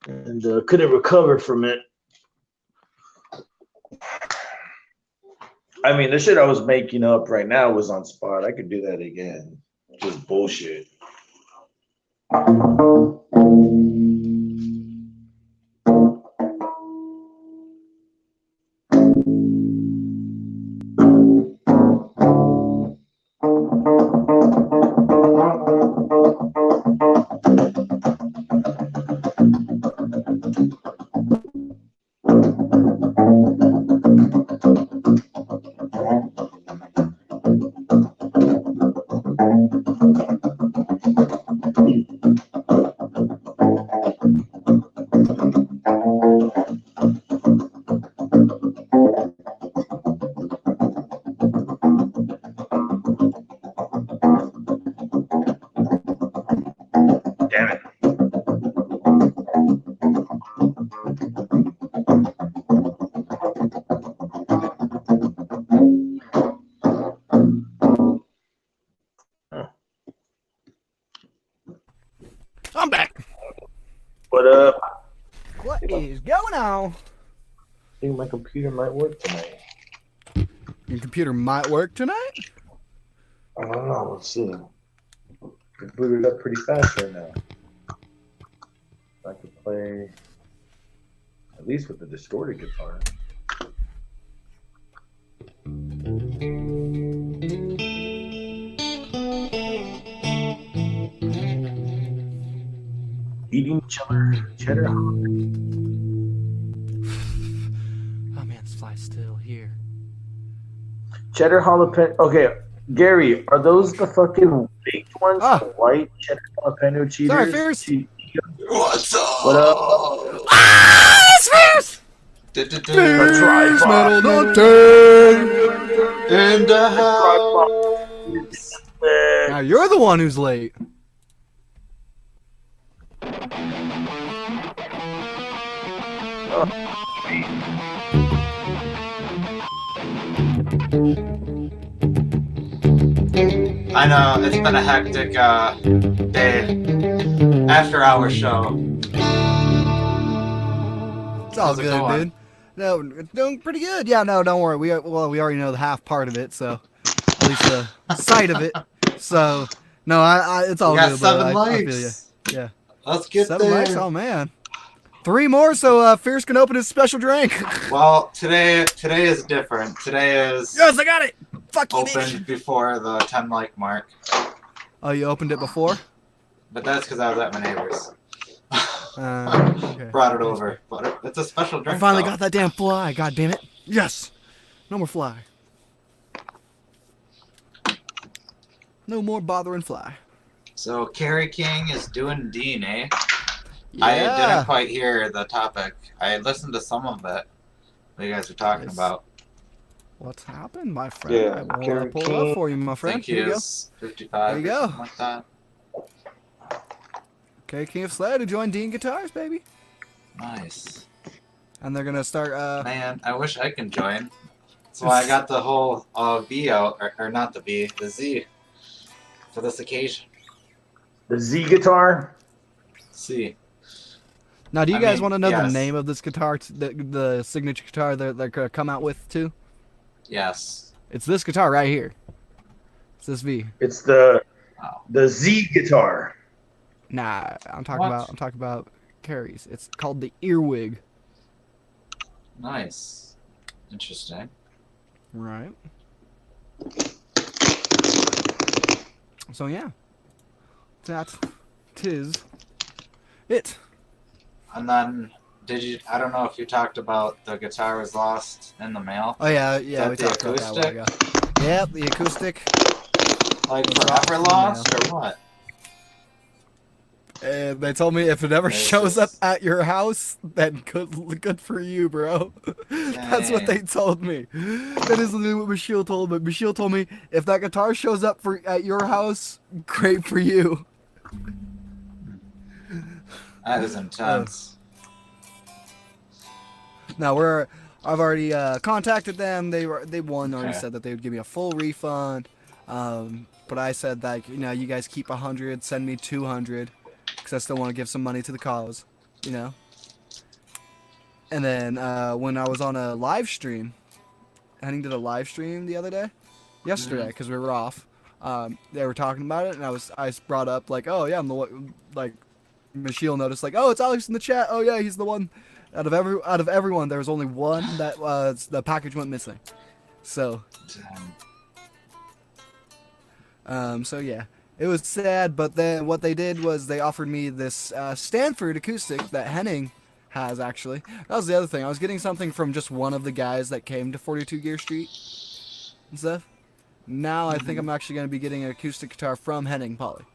and couldn't recover from it. I mean, the shit I was making up right now was on spot. I could do that again. Just bullshit. Damn it. I'm back. What up? What is going on? I think my computer might work tonight. Your computer might work tonight? I don't know. Let's see. It booted up pretty fast right now. I could play at least with the distorted guitar. Eating cheddar. Oh man, this fly's still here. Cheddar jalapeno. Okay, Gary, are those the fucking big ones? Ah. The white cheddar jalapeno cheaters? Sorry, Fierce. What's up? What up? Ah, it's Fierce! That's right, Metal Doctor! In the house. Now you're the one who's late. I know, it's been a hectic day. After our show. It's all How's it good, going? dude. No, it's doing pretty good. Yeah, no, don't worry. We already know the half part of it, so at least the side of it. So no, it's all We got good. 7 I feel likes. you. Yeah, Let's get 7 there. likes. Oh man, 3 more. So Fierce can open his special drink. Well, today is different. Today is Yes, I got it. Fuck you, bitch. opened before the 10 like mark. Oh, you opened it before? But that's because I was at my neighbor's. Okay. Brought it over. But it's a special drink. I finally though. got that damn fly. God damn it. Yes. No more fly. No more bothering fly. So Kerry King is doing Dean, eh? Yeah. I didn't quite hear the topic. I listened to some of it. What you guys were talking Nice. about. What's happened, my friend? Yeah, I want Kerry to pull it up for you, my friend. think he Here you go. is 55. There you go. Like that. Okay, King of Sled to join Dean Guitars, baby. Nice. And they're gonna start. Man, I wish I can join. That's why I got the whole V out, or not the V, the Z, for this occasion. The Z guitar. C. Now, do you guys want to know the yes. name of this guitar, the signature guitar they're gonna come out with too? Yes. It's this guitar right here. It's this V. It's the Wow. Z guitar. Nah, I'm talking What? about Kerry's. It's called the Earwig. Nice. Interesting. Right. So yeah, tis it. And then, I don't know if you talked about the guitar was lost in the mail. Oh yeah, Is we that the talked about that a while ago. Yep, the acoustic. Like was lost forever in the lost, mail. or what? And they told me if it ever This shows up is- at your house, then good for you, bro. That's what they Dang. told me. That is literally what Michelle told me. Michelle told me if that guitar shows up at your house, great for you. That is intense. Now I've already contacted them. They already Okay. said that they would give me a full refund. But I said that you guys keep 100, send me 200, because I still want to give some money to the cause, And then when I was on a live stream, Henning did a live stream the other day, yesterday, because we were off. They were talking about it, and I brought up like, oh yeah, I'm the one. Like, Michelle noticed like, oh, it's Alex in the chat. Oh yeah, he's the one. Out of everyone, there was only one that the package went missing. So. Damn. So yeah, it was sad, but then what they did was they offered me this Stanford acoustic that Henning has, actually. That was the other thing. I was getting something from just one of the guys that came to 42 Gear Street and stuff. Now I think I'm actually going to be getting an acoustic guitar from Henning Polly.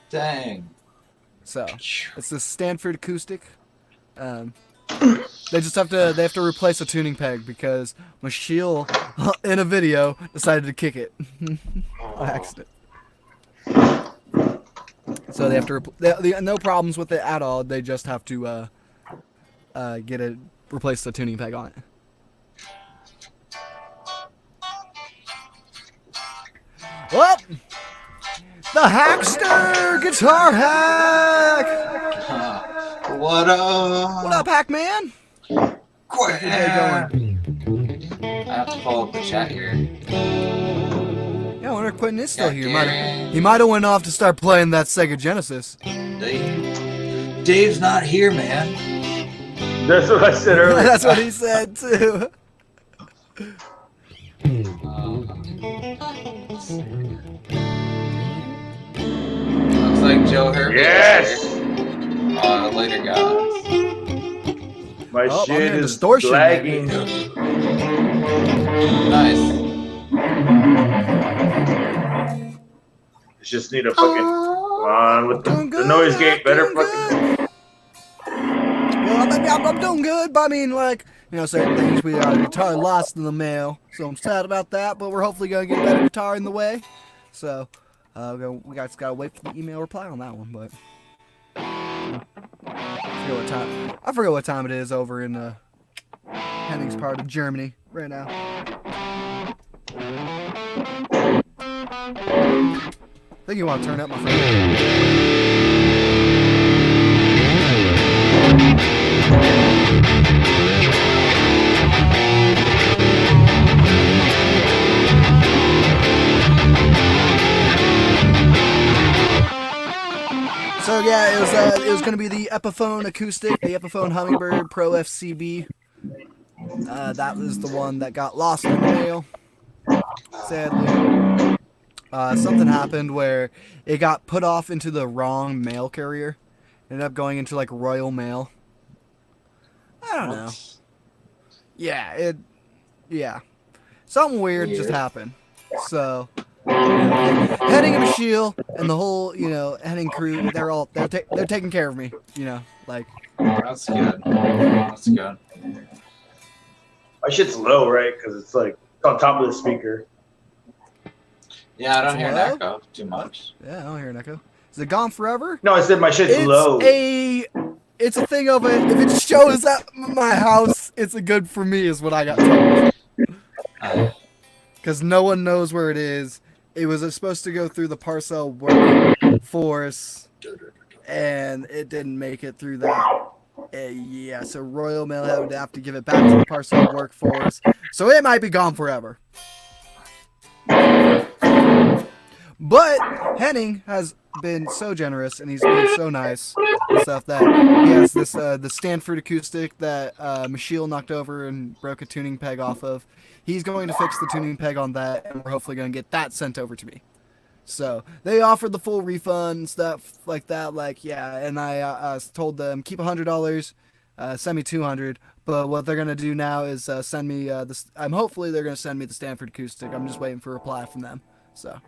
Dang. So it's the Stanford acoustic. They have to replace a tuning peg because Michelle in a video decided to kick it by accident. So they have to no problems with it at all. They just have to replace the tuning peg on it. What? The Hackster Guitar Hack! What up? What up, Hackman? How's your day going? I have to follow up the chat here. Yeah, I wonder if Quentin is still Yeah, here. Gary. He might have went off to start playing that Sega Genesis. Dave's not here, man. That's what I said earlier. That's what he said too. Looks like Joe Herbie. Yes! Later, guys. My Oh, I'm shit hearing is distortion, lagging. Nice. Just need a fucking. Come on with the noise gate. Better fucking. Well, I'm doing good, but I mean, like, certain things we got a guitar lost in the mail, so I'm sad about that. But we're hopefully gonna get a better guitar in the way. So, we just gotta wait for the email reply on that one. But I forget what time it is over in Henning's part of Germany right now. I think you want to turn up, my friend. So yeah, it was gonna be the Epiphone acoustic, the Epiphone Hummingbird Pro FCB. That was the one that got lost in the mail. Sadly, something happened where it got put off into the wrong mail carrier. Ended up going into like Royal Mail. I don't know. Yeah, something weird just happened. So. Henning and Michelle and the whole, Henning crew, they're taking care of me, like. That's good. That's good. My shit's low, right? Because it's like on top of the speaker. Yeah, I don't hear an Hello? echo too much. Yeah, I don't hear an echo. Is it gone forever? No, I said my shit's low. It's a thing of it. If it shows at my house, it's a good for me, is what I got told. Because no one knows where it is. It was supposed to go through the parcel workforce, and it didn't make it through that. Yeah, so Royal Mail would have to give it back to the parcel workforce. So it might be gone forever. But Henning has been so generous, and he's been so nice and stuff that he has this the Stanford acoustic that Michiel knocked over and broke a tuning peg off of. He's going to fix the tuning peg on that, and we're hopefully going to get that sent over to me. So they offered the full refund and stuff like that. Like, yeah, and I told them keep $100, send me $200. But what they're gonna do now is send me this. Hopefully they're gonna send me the Stanford acoustic. I'm just waiting for a reply from them. So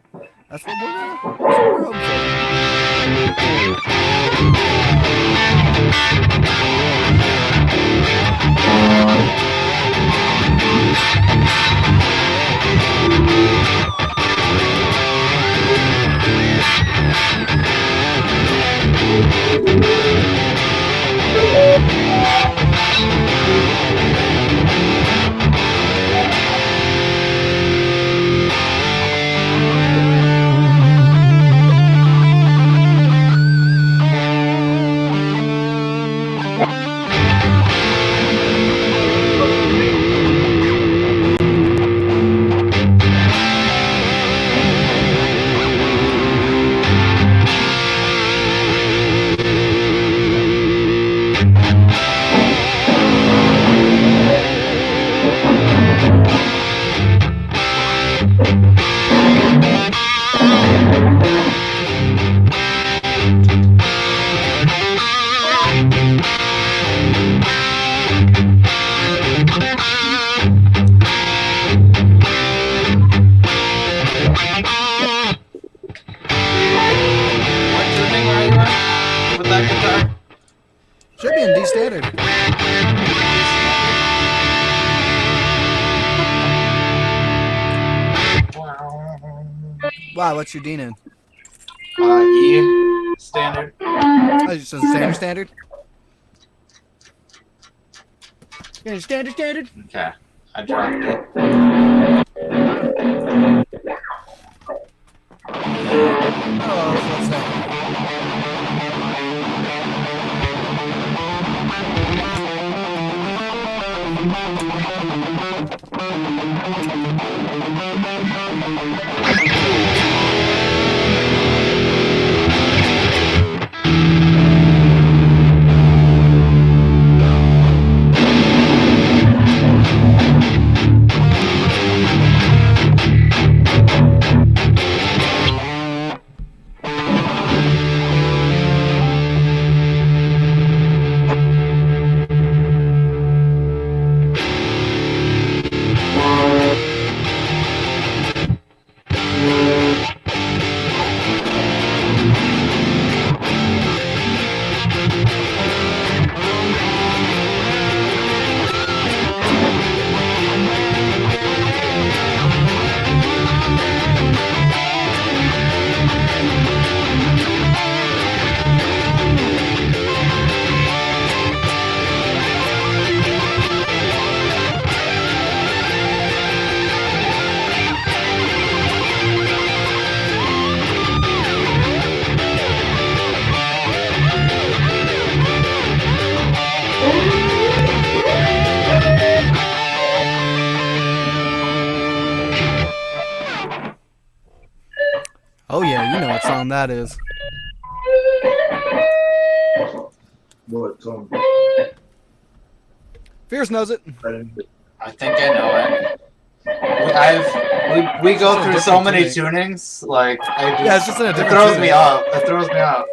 that's what we're hoping should be in D standard. Wow, what's your D in? E standard. Oh, you said standard? Yeah, standard. Okay, I dropped it. Oh, what's that? Oh yeah, you know what song that is. What song? Fierce knows it. I think I know it. We go through so many tunings. Like I just, Yeah, it's just in a it different throws tuning. me off. It throws me off.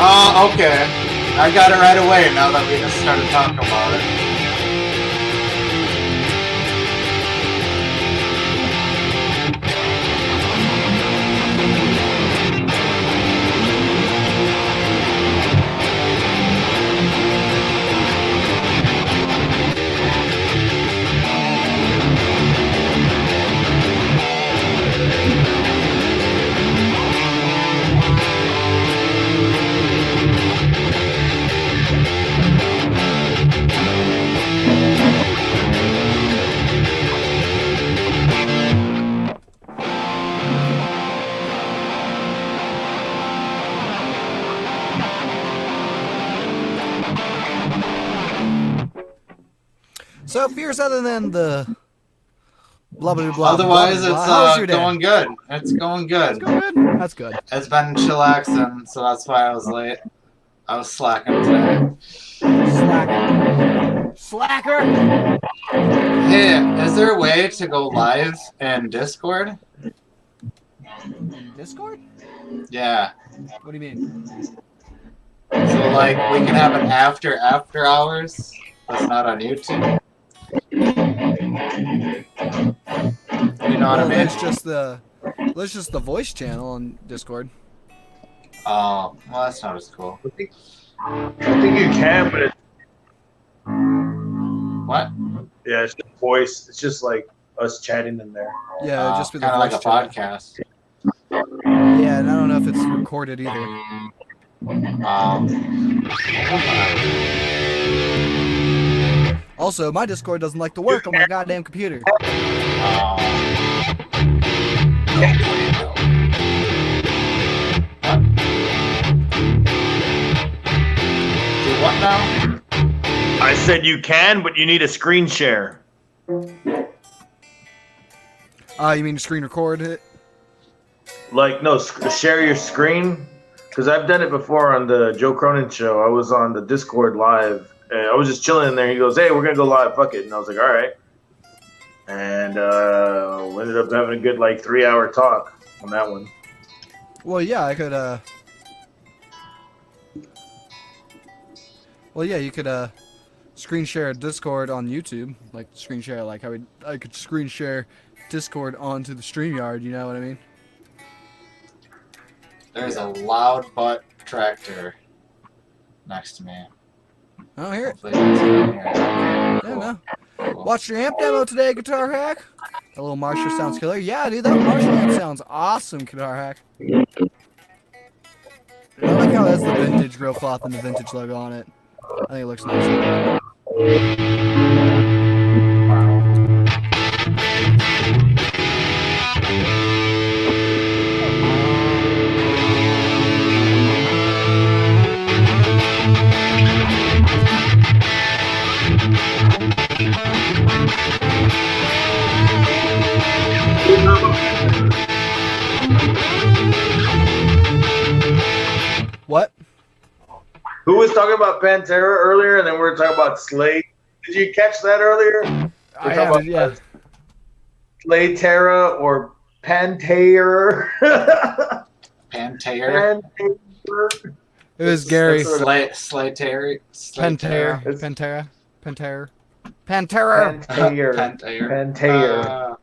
Oh, okay. I got it right away now that we just started talking about it. So fears other than the blah blah blah. Otherwise, blah, blah. it's How's your day? going good. It's going good. It's going good. That's good. It's been chillaxing, so that's why I was late. I was slacking today. Slacker. Hey, is there a way to go live in Discord? Discord? Yeah. What do you mean? So like we can have an after hours that's not on YouTube. You know what I mean? It's just the voice channel on Discord. Oh, well that's not as cool. I think you can, but it's, What? yeah, it's just voice. It's just like us chatting in there. Yeah, it'd just be the kind of like a voice channel. podcast. Yeah, and I don't know if it's recorded either. Also, my Discord doesn't like to work on my goddamn computer. Do what now? I said you can, but you need a screen share. You mean screen record it? Like, no, share your screen. Because I've done it before on the Joe Cronin show. I was on the Discord live, and I was just chilling in there. He goes, hey, we're going to go live. Fuck it. And I was like, all right. And we ended up having a good, like, 3-hour talk on that one. Well, yeah, I could, well, yeah, you could, screen share a Discord on YouTube. Like, screen share, like, I could screen share Discord onto the StreamYard, you know what I mean? There's a loud butt tractor next to me. I don't hear it. Hopefully you guys can hear it. Yeah, Cool. no. Cool. Watch your amp demo today, Guitar Hack. That little Marshall sounds killer. Yeah, dude, that Marshall amp sounds awesome, Guitar Hack. I like how that's the vintage grill cloth and the vintage logo on it. I think it looks nice. What? Who was talking about Pantera earlier, and then we were talking about Slate? Did you catch that earlier? I haven't, yeah. Slate Terra or Pantera? Pantera. It was Gary. Slateri. Pantera. Pantera. Pantera. Pantera. Pantera.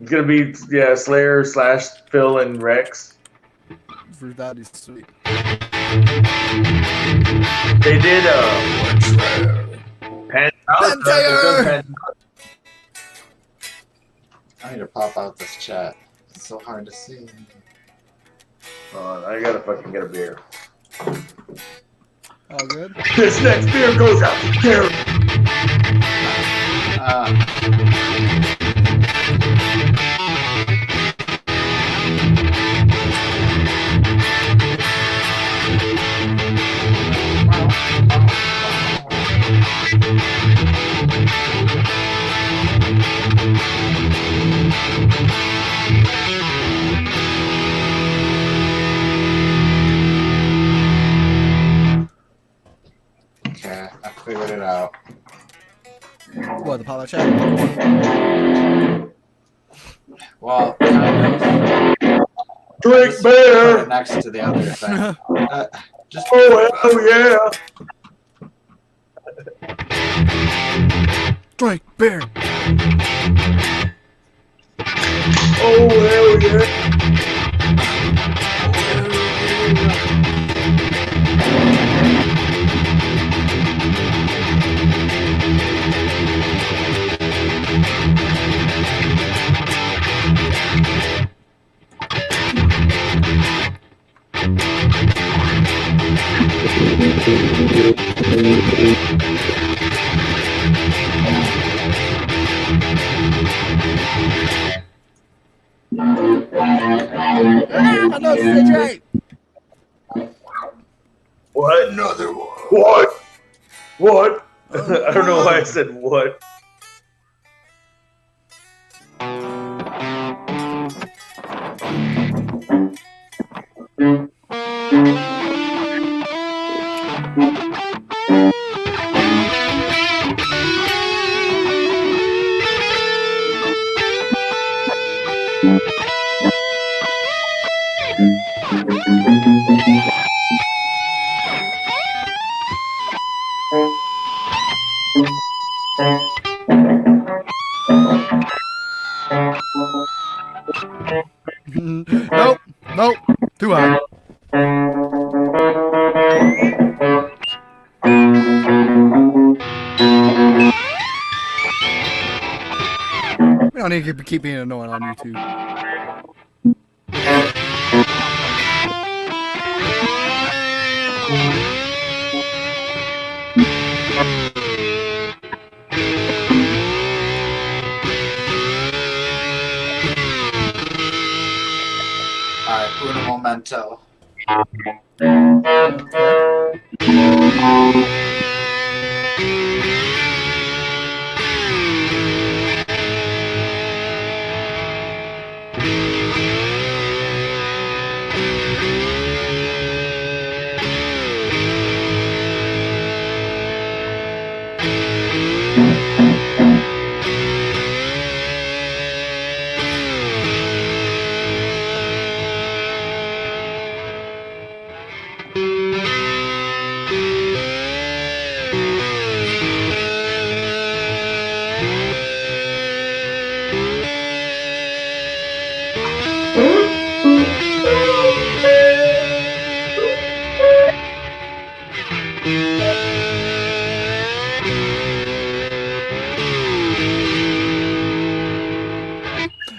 It's gonna be Slayer / Phil and Rex. That is sweet. They did Pantera. I need to pop out this chat. It's so hard to see. I gotta fucking get a beer. All good. This next beer goes out to Kerry. Okay, I figured it out. What, the pop-out chat? Well, kind of. Drink Just put beer. it next to the other thing. Just Oh yeah. Drink beer. Oh hell yeah. I know it's right. What? another one. What? I don't know why I said what. Nope. Nope. Too high. We don't need to keep being annoying on YouTube. Alright, uno momento.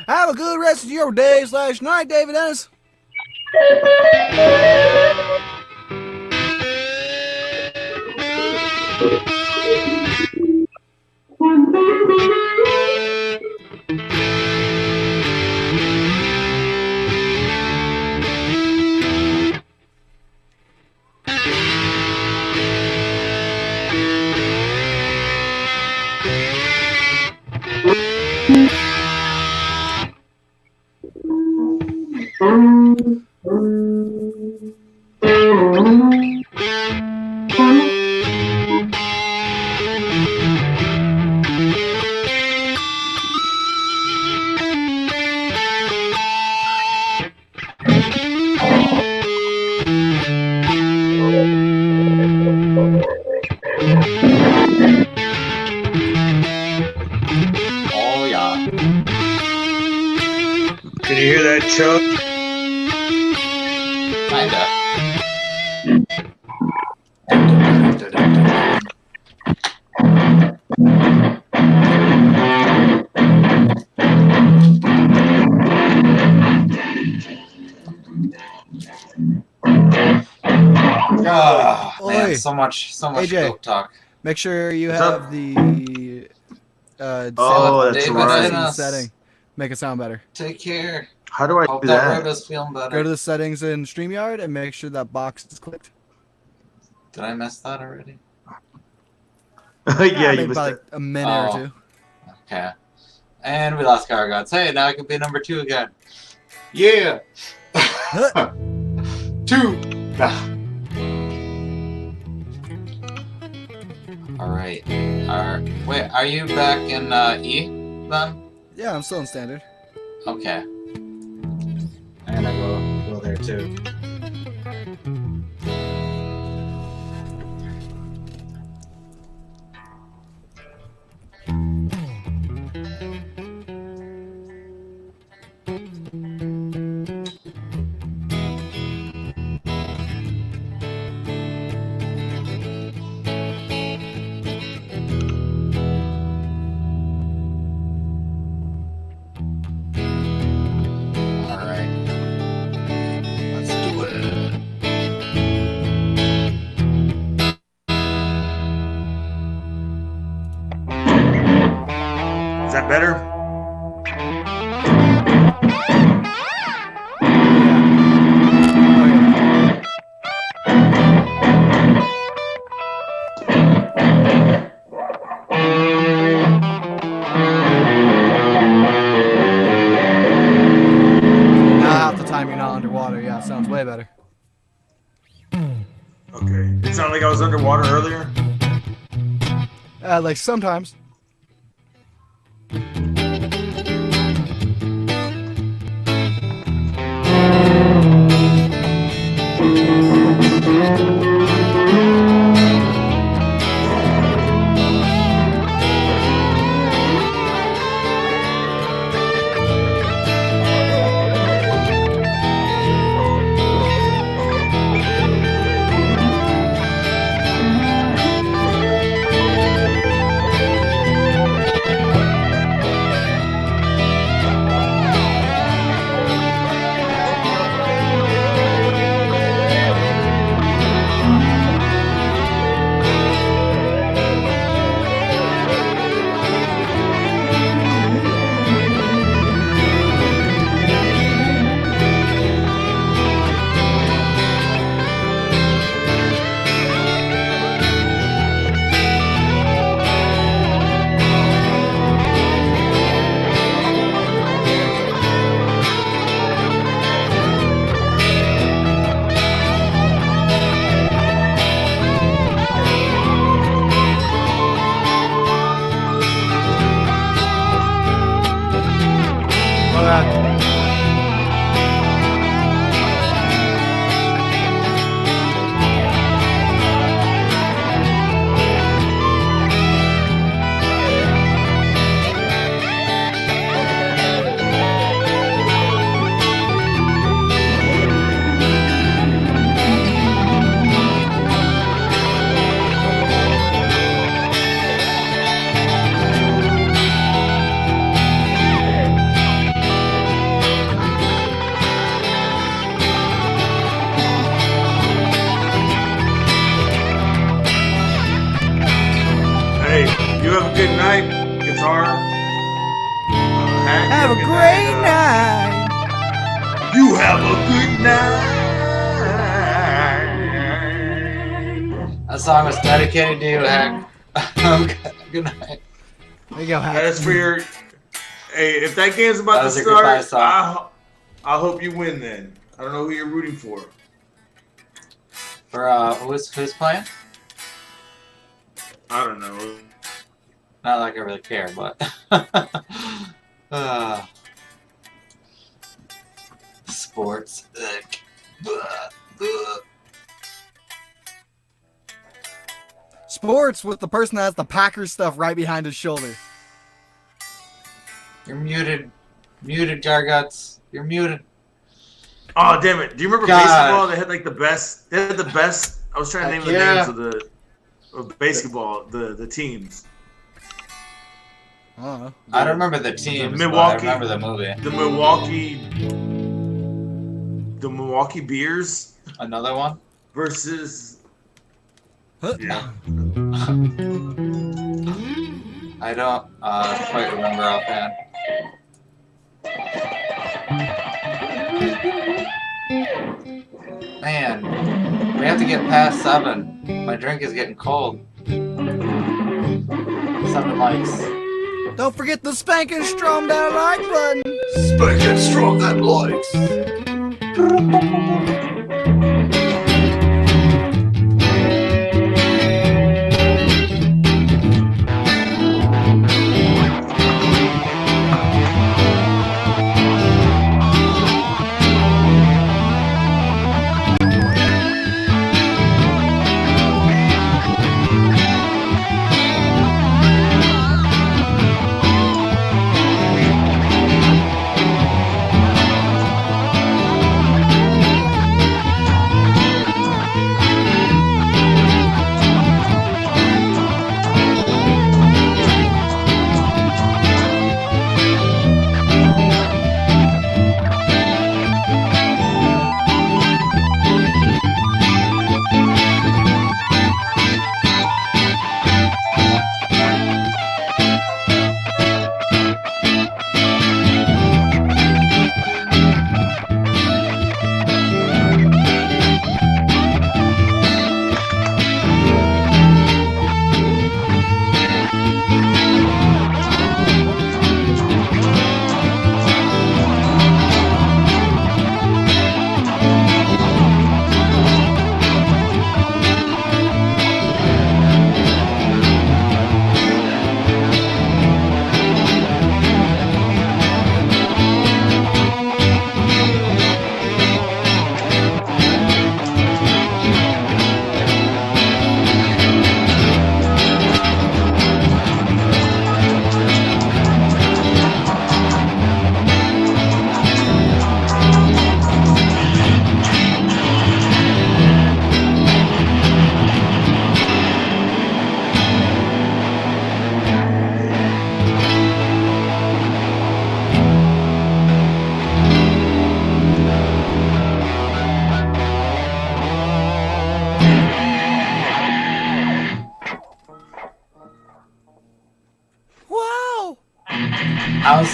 Have a good rest of your day / night, David Ennis. Oh yeah. Can you hear that, Chuck? Oh, man, Oi. so much AJ. goat talk. Make sure you What's have up? the Oh, David that's setting right. Ennis. setting. Make it sound better. Take care. How do I Hope do that that? rib is feeling better. Go to the settings in StreamYard and make sure that box is clicked. Did I miss that already? Yeah, maybe you missed by it. like a minute or two. Okay. And we lost KRK. Hey, now I can be number 2 again. Yeah. 2. Alright. Wait, are you back in E then? Yeah, I'm still in standard. Okay. And I go there too. Alright. Let's do it. Is that better? sounds way better. Okay. It sounded like I was underwater earlier. Like sometimes. You have a good night, guitar. Have a great night. You have a good night. That song was dedicated to you, Hank. Good night. There you go, Hank. That's for your. Hey, if that game's about to start, I hope you win. Then I don't know who you're rooting for. For who's playing? I don't know. Not like I really care, but sports. Sports with the person that has the Packers stuff right behind his shoulder. You're muted, Garguts. You're muted. Oh damn it! Do you remember baseball? They had like the best. They had the best. I was trying to name the names of basketball. The teams. I don't remember the teams. Milwaukee. I remember the movie. The Milwaukee Bears. Another one. Versus. Yeah. I don't quite remember offhand. Man, we have to get past 7. My drink is getting cold. 7 likes. Don't forget the spanking strong that like button. Spanking strong that likes.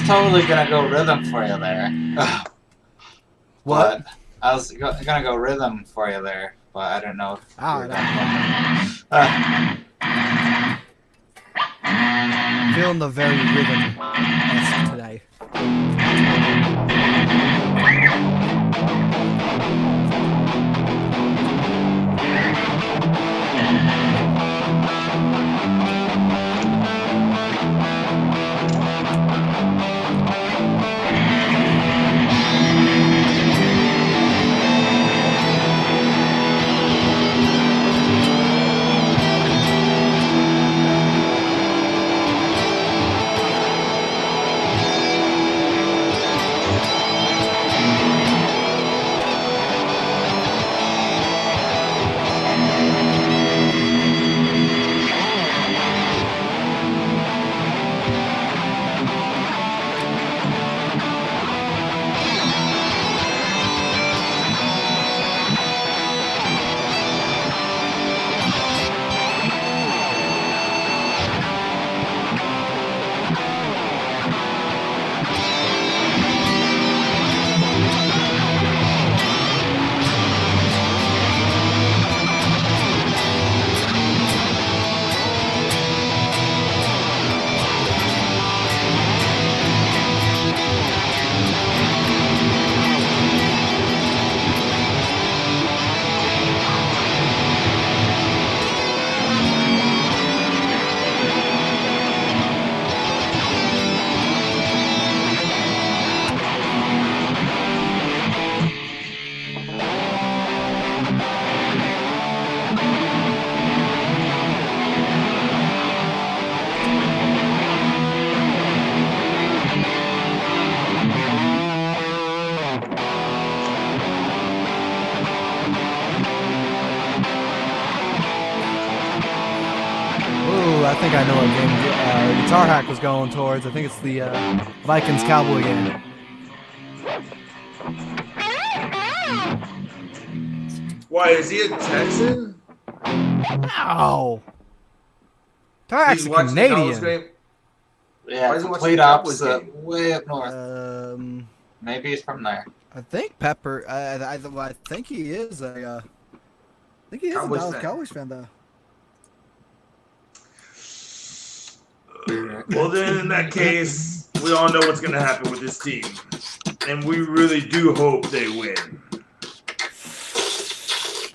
totally gonna go rhythm for you there. What? But I was gonna go rhythm for you there, but I don't know if you were Feeling the very rhythm today. I think I know what game Guitar Hack was going towards. I think it's the Vikings Cowboy game. Why, is he a Texan? Ow! Guitar Hack's He's watching the Cowboys Canadian. game? Yeah, Why is he watching complete the Cowboys opposite, game? way up north. Maybe he's from there. I think Pepper. I think he is a. I think he is Cowboys a Dallas fan. Cowboys fan, though. Well, then in that case, we all know what's going to happen with this team. And we really do hope they win.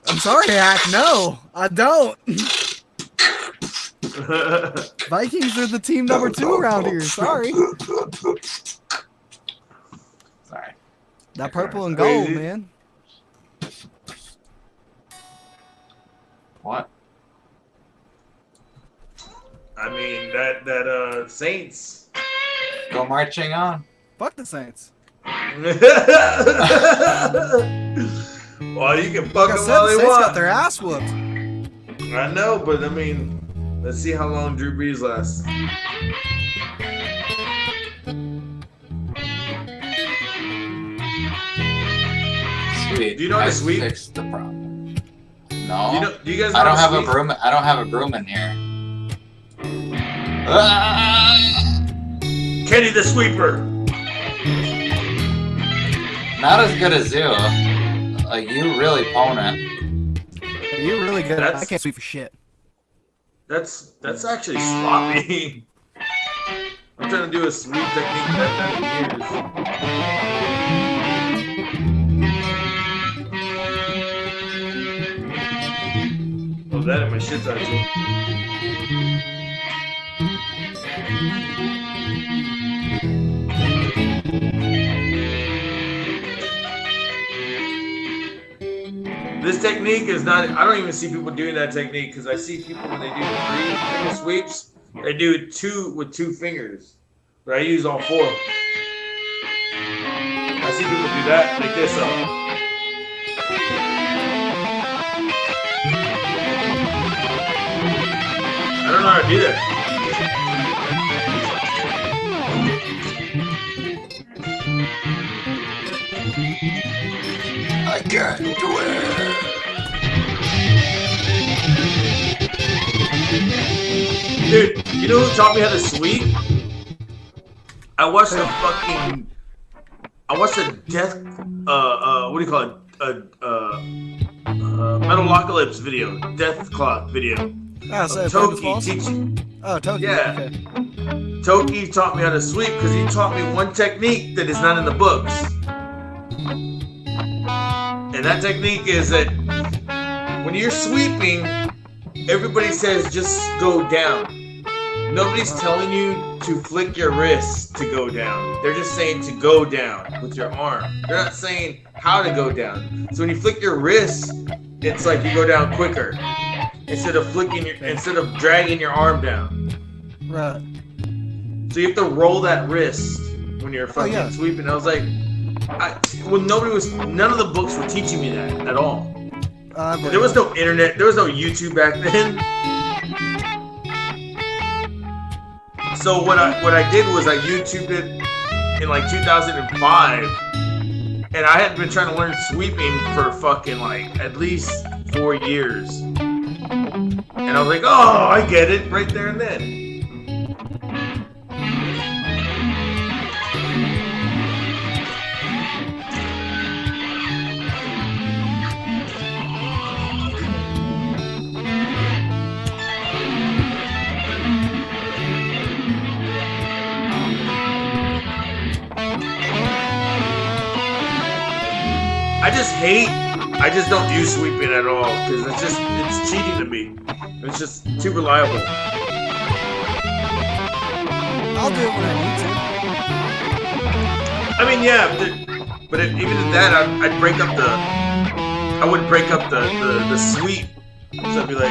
I'm sorry, Hack. No, I don't. Vikings are the team number 2 around here. Sorry. Sorry. That purple and gold, Crazy. man. What? I mean, that Saints. Go marching on. Fuck the Saints. Well, you can fuck Like I them said, all the they Saints want. got their ass whooped. I know, but I mean, let's see how long Drew Brees lasts. Sweet. Do you know how to I sweep? fixed the problem. No. Do you guys know I don't how have to a sweep? broom. I don't have a broom in here. Ah! Kenny the Sweeper. Not as good as you. Like you really own it. You're really good. That's- I can't sweep for shit. That's actually sloppy. I'm trying to do a sweep technique that many years. Oh, that and my shit's out too. This technique is not, I don't even see people doing that technique because I see people when they do 3-finger sweeps, they do 2 with 2 fingers. But I use all 4. I see people do that like this up. I don't know how to do that. I can't do it. Dude, you know who taught me how to sweep? I watched a death, what do you call it? Metalocalypse video, death clock video. Ah, so Toki teaching. Oh, Toki. Yeah. Okay. Toki taught me how to sweep because he taught me one technique that is not in the books. And that technique is that when you're sweeping, everybody says just go down. Nobody's telling you to flick your wrist to go down. They're just saying to go down with your arm. They're not saying how to go down. So when you flick your wrist, it's like you go down quicker instead of dragging your arm down. Right. So you have to roll that wrist when you're fucking sweeping. I was like, none of the books were teaching me that at all. There was no internet. There was no YouTube back then. So what I did was I YouTubed it in like 2005, and I had been trying to learn sweeping for fucking like at least 4 years. And I was like, oh, I get it right there and then. I just don't use sweeping at all because it's cheating to me. It's just too reliable. I'll do it when I need to. I mean, yeah, but even at that, I wouldn't break up the sweep. So I'd be like,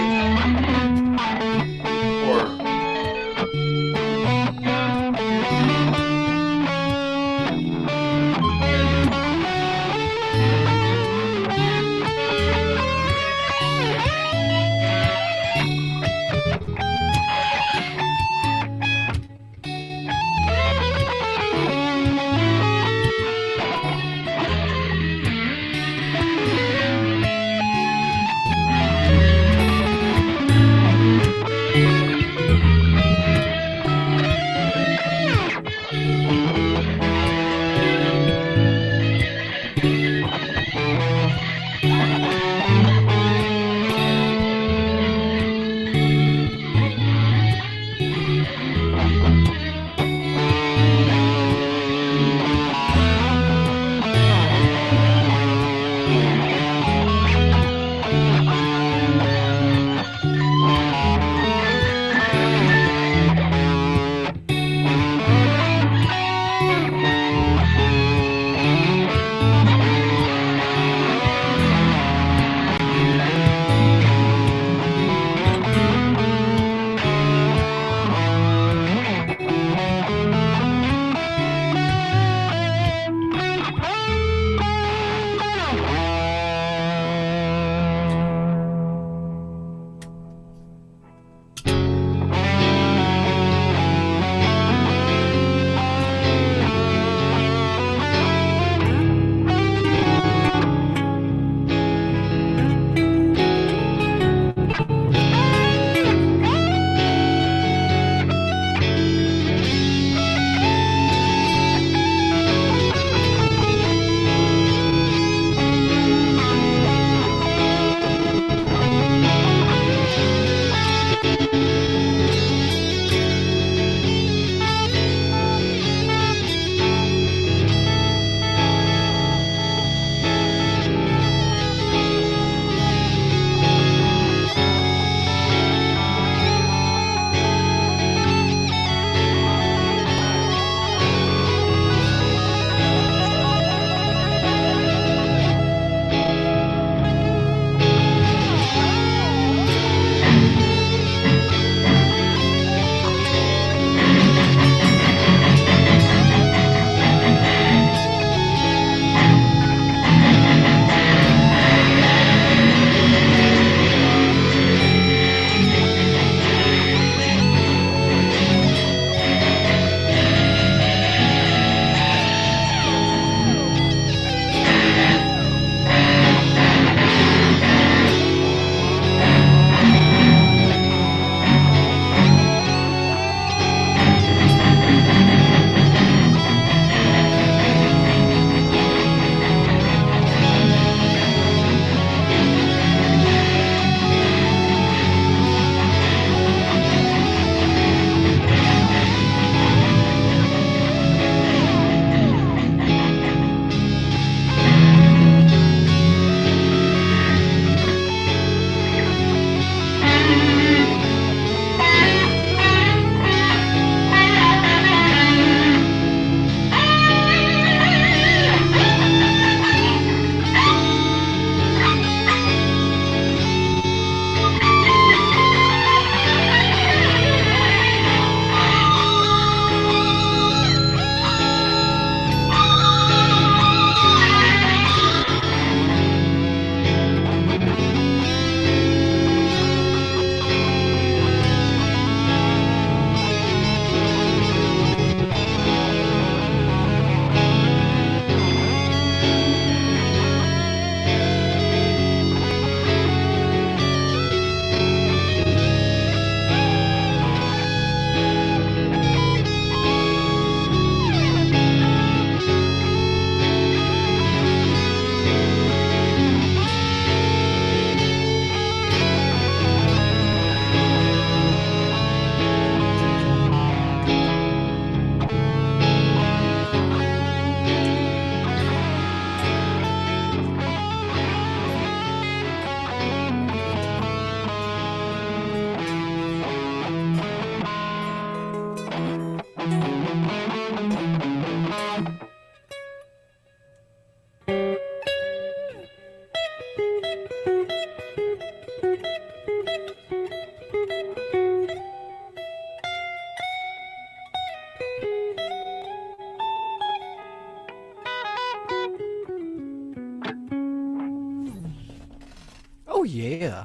Oh yeah.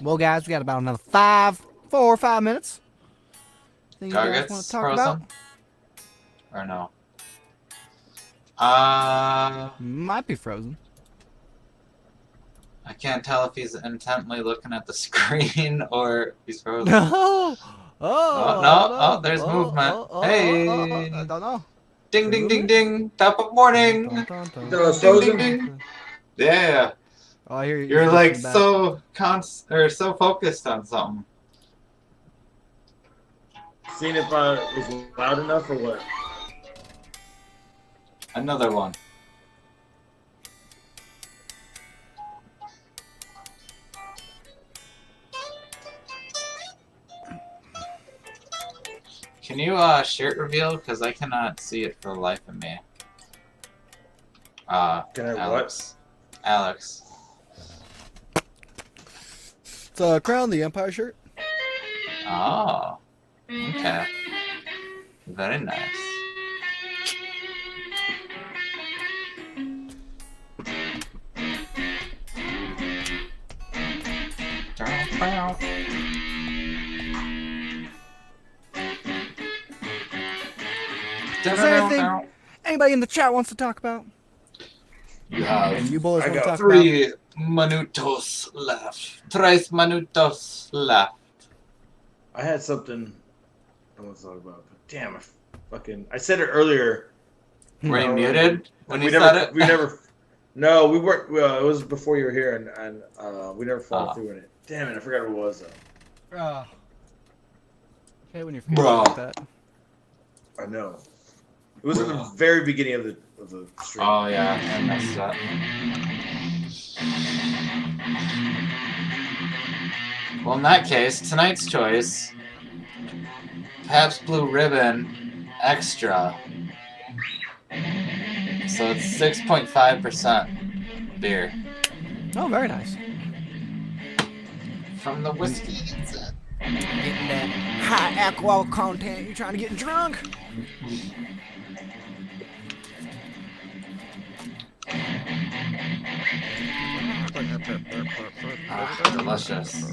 Well, guys, we got about another 4 or 5 minutes. Think you guys want Gargets to talk frozen? about? Or no? Might be frozen. I can't tell if he's intently looking at the screen or if he's frozen. No. Oh, no. Oh, there's movement. Hey. I don't know. Ding, ding, ding, ding. Top of morning. Dun, dun, dun. Thought I was Ding, frozen? ding, ding. Yeah. Oh, I hear you. You're like in the back. so focused on something. Seeing if I was loud enough or what? Another one. Can you share it reveal? Because I cannot see it for the life of me. Can I Alex. Alex. It's Crown the Empire shirt. Oh. Okay. Very nice. Is there anything anybody in the chat wants to talk about? You have And you boys I want to got talk 3 minutos left. 3 minutos left. I had something I want to talk about. But damn, I said it earlier. Were you No, muted when you we said never, it? we never. No, we weren't. Well, it was before you were here, and we never followed through in it. Damn it, I forgot what it was though. about? Okay, when you're feeling Bro. like that. I know. It was at the very beginning of the stream. Oh yeah, I messed up. Well, in that case, tonight's choice, Pabst Blue Ribbon Extra. So it's 6.5% beer Oh, very nice. from the whiskey. Getting that high alcohol content. You trying to get drunk? Delicious.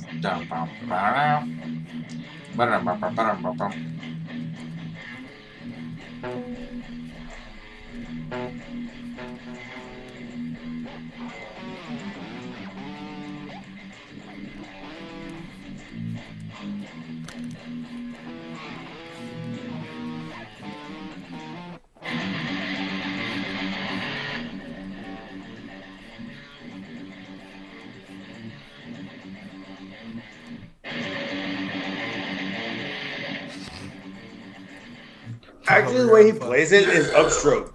Actually, the way he plays it is upstroke.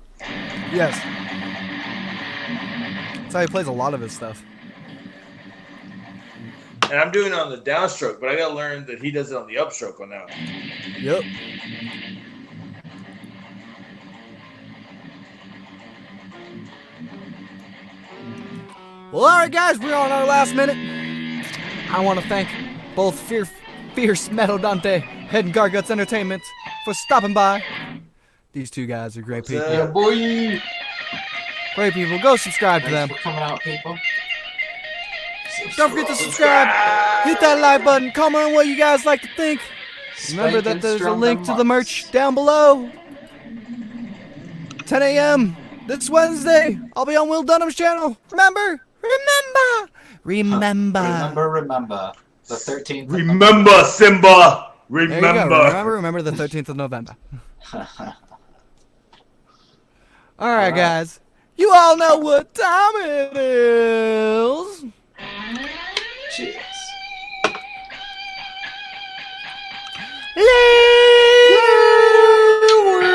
Yes. That's how he plays a lot of his stuff. And I'm doing it on the downstroke, but I gotta learn that he does it on the upstroke on that. Yep. Well, alright guys, we're on our last minute. I want to thank both Fierce Metal Dante and Garguts Entertainment for stopping by. These two guys are great people. Yeah, boy. Great people. Go subscribe to them. Thanks for coming out, people. Don't forget to subscribe. Hit that like button. Comment on what you guys like to think. Remember that there's a link to the merch down below. 10 a.m. this Wednesday. I'll be on Will Dunham's channel. Remember. Remember. The 13th. Remember, Simba. There you go. Remember the 13th of November. Alright, guys. You all know what time it is. Cheers. Leave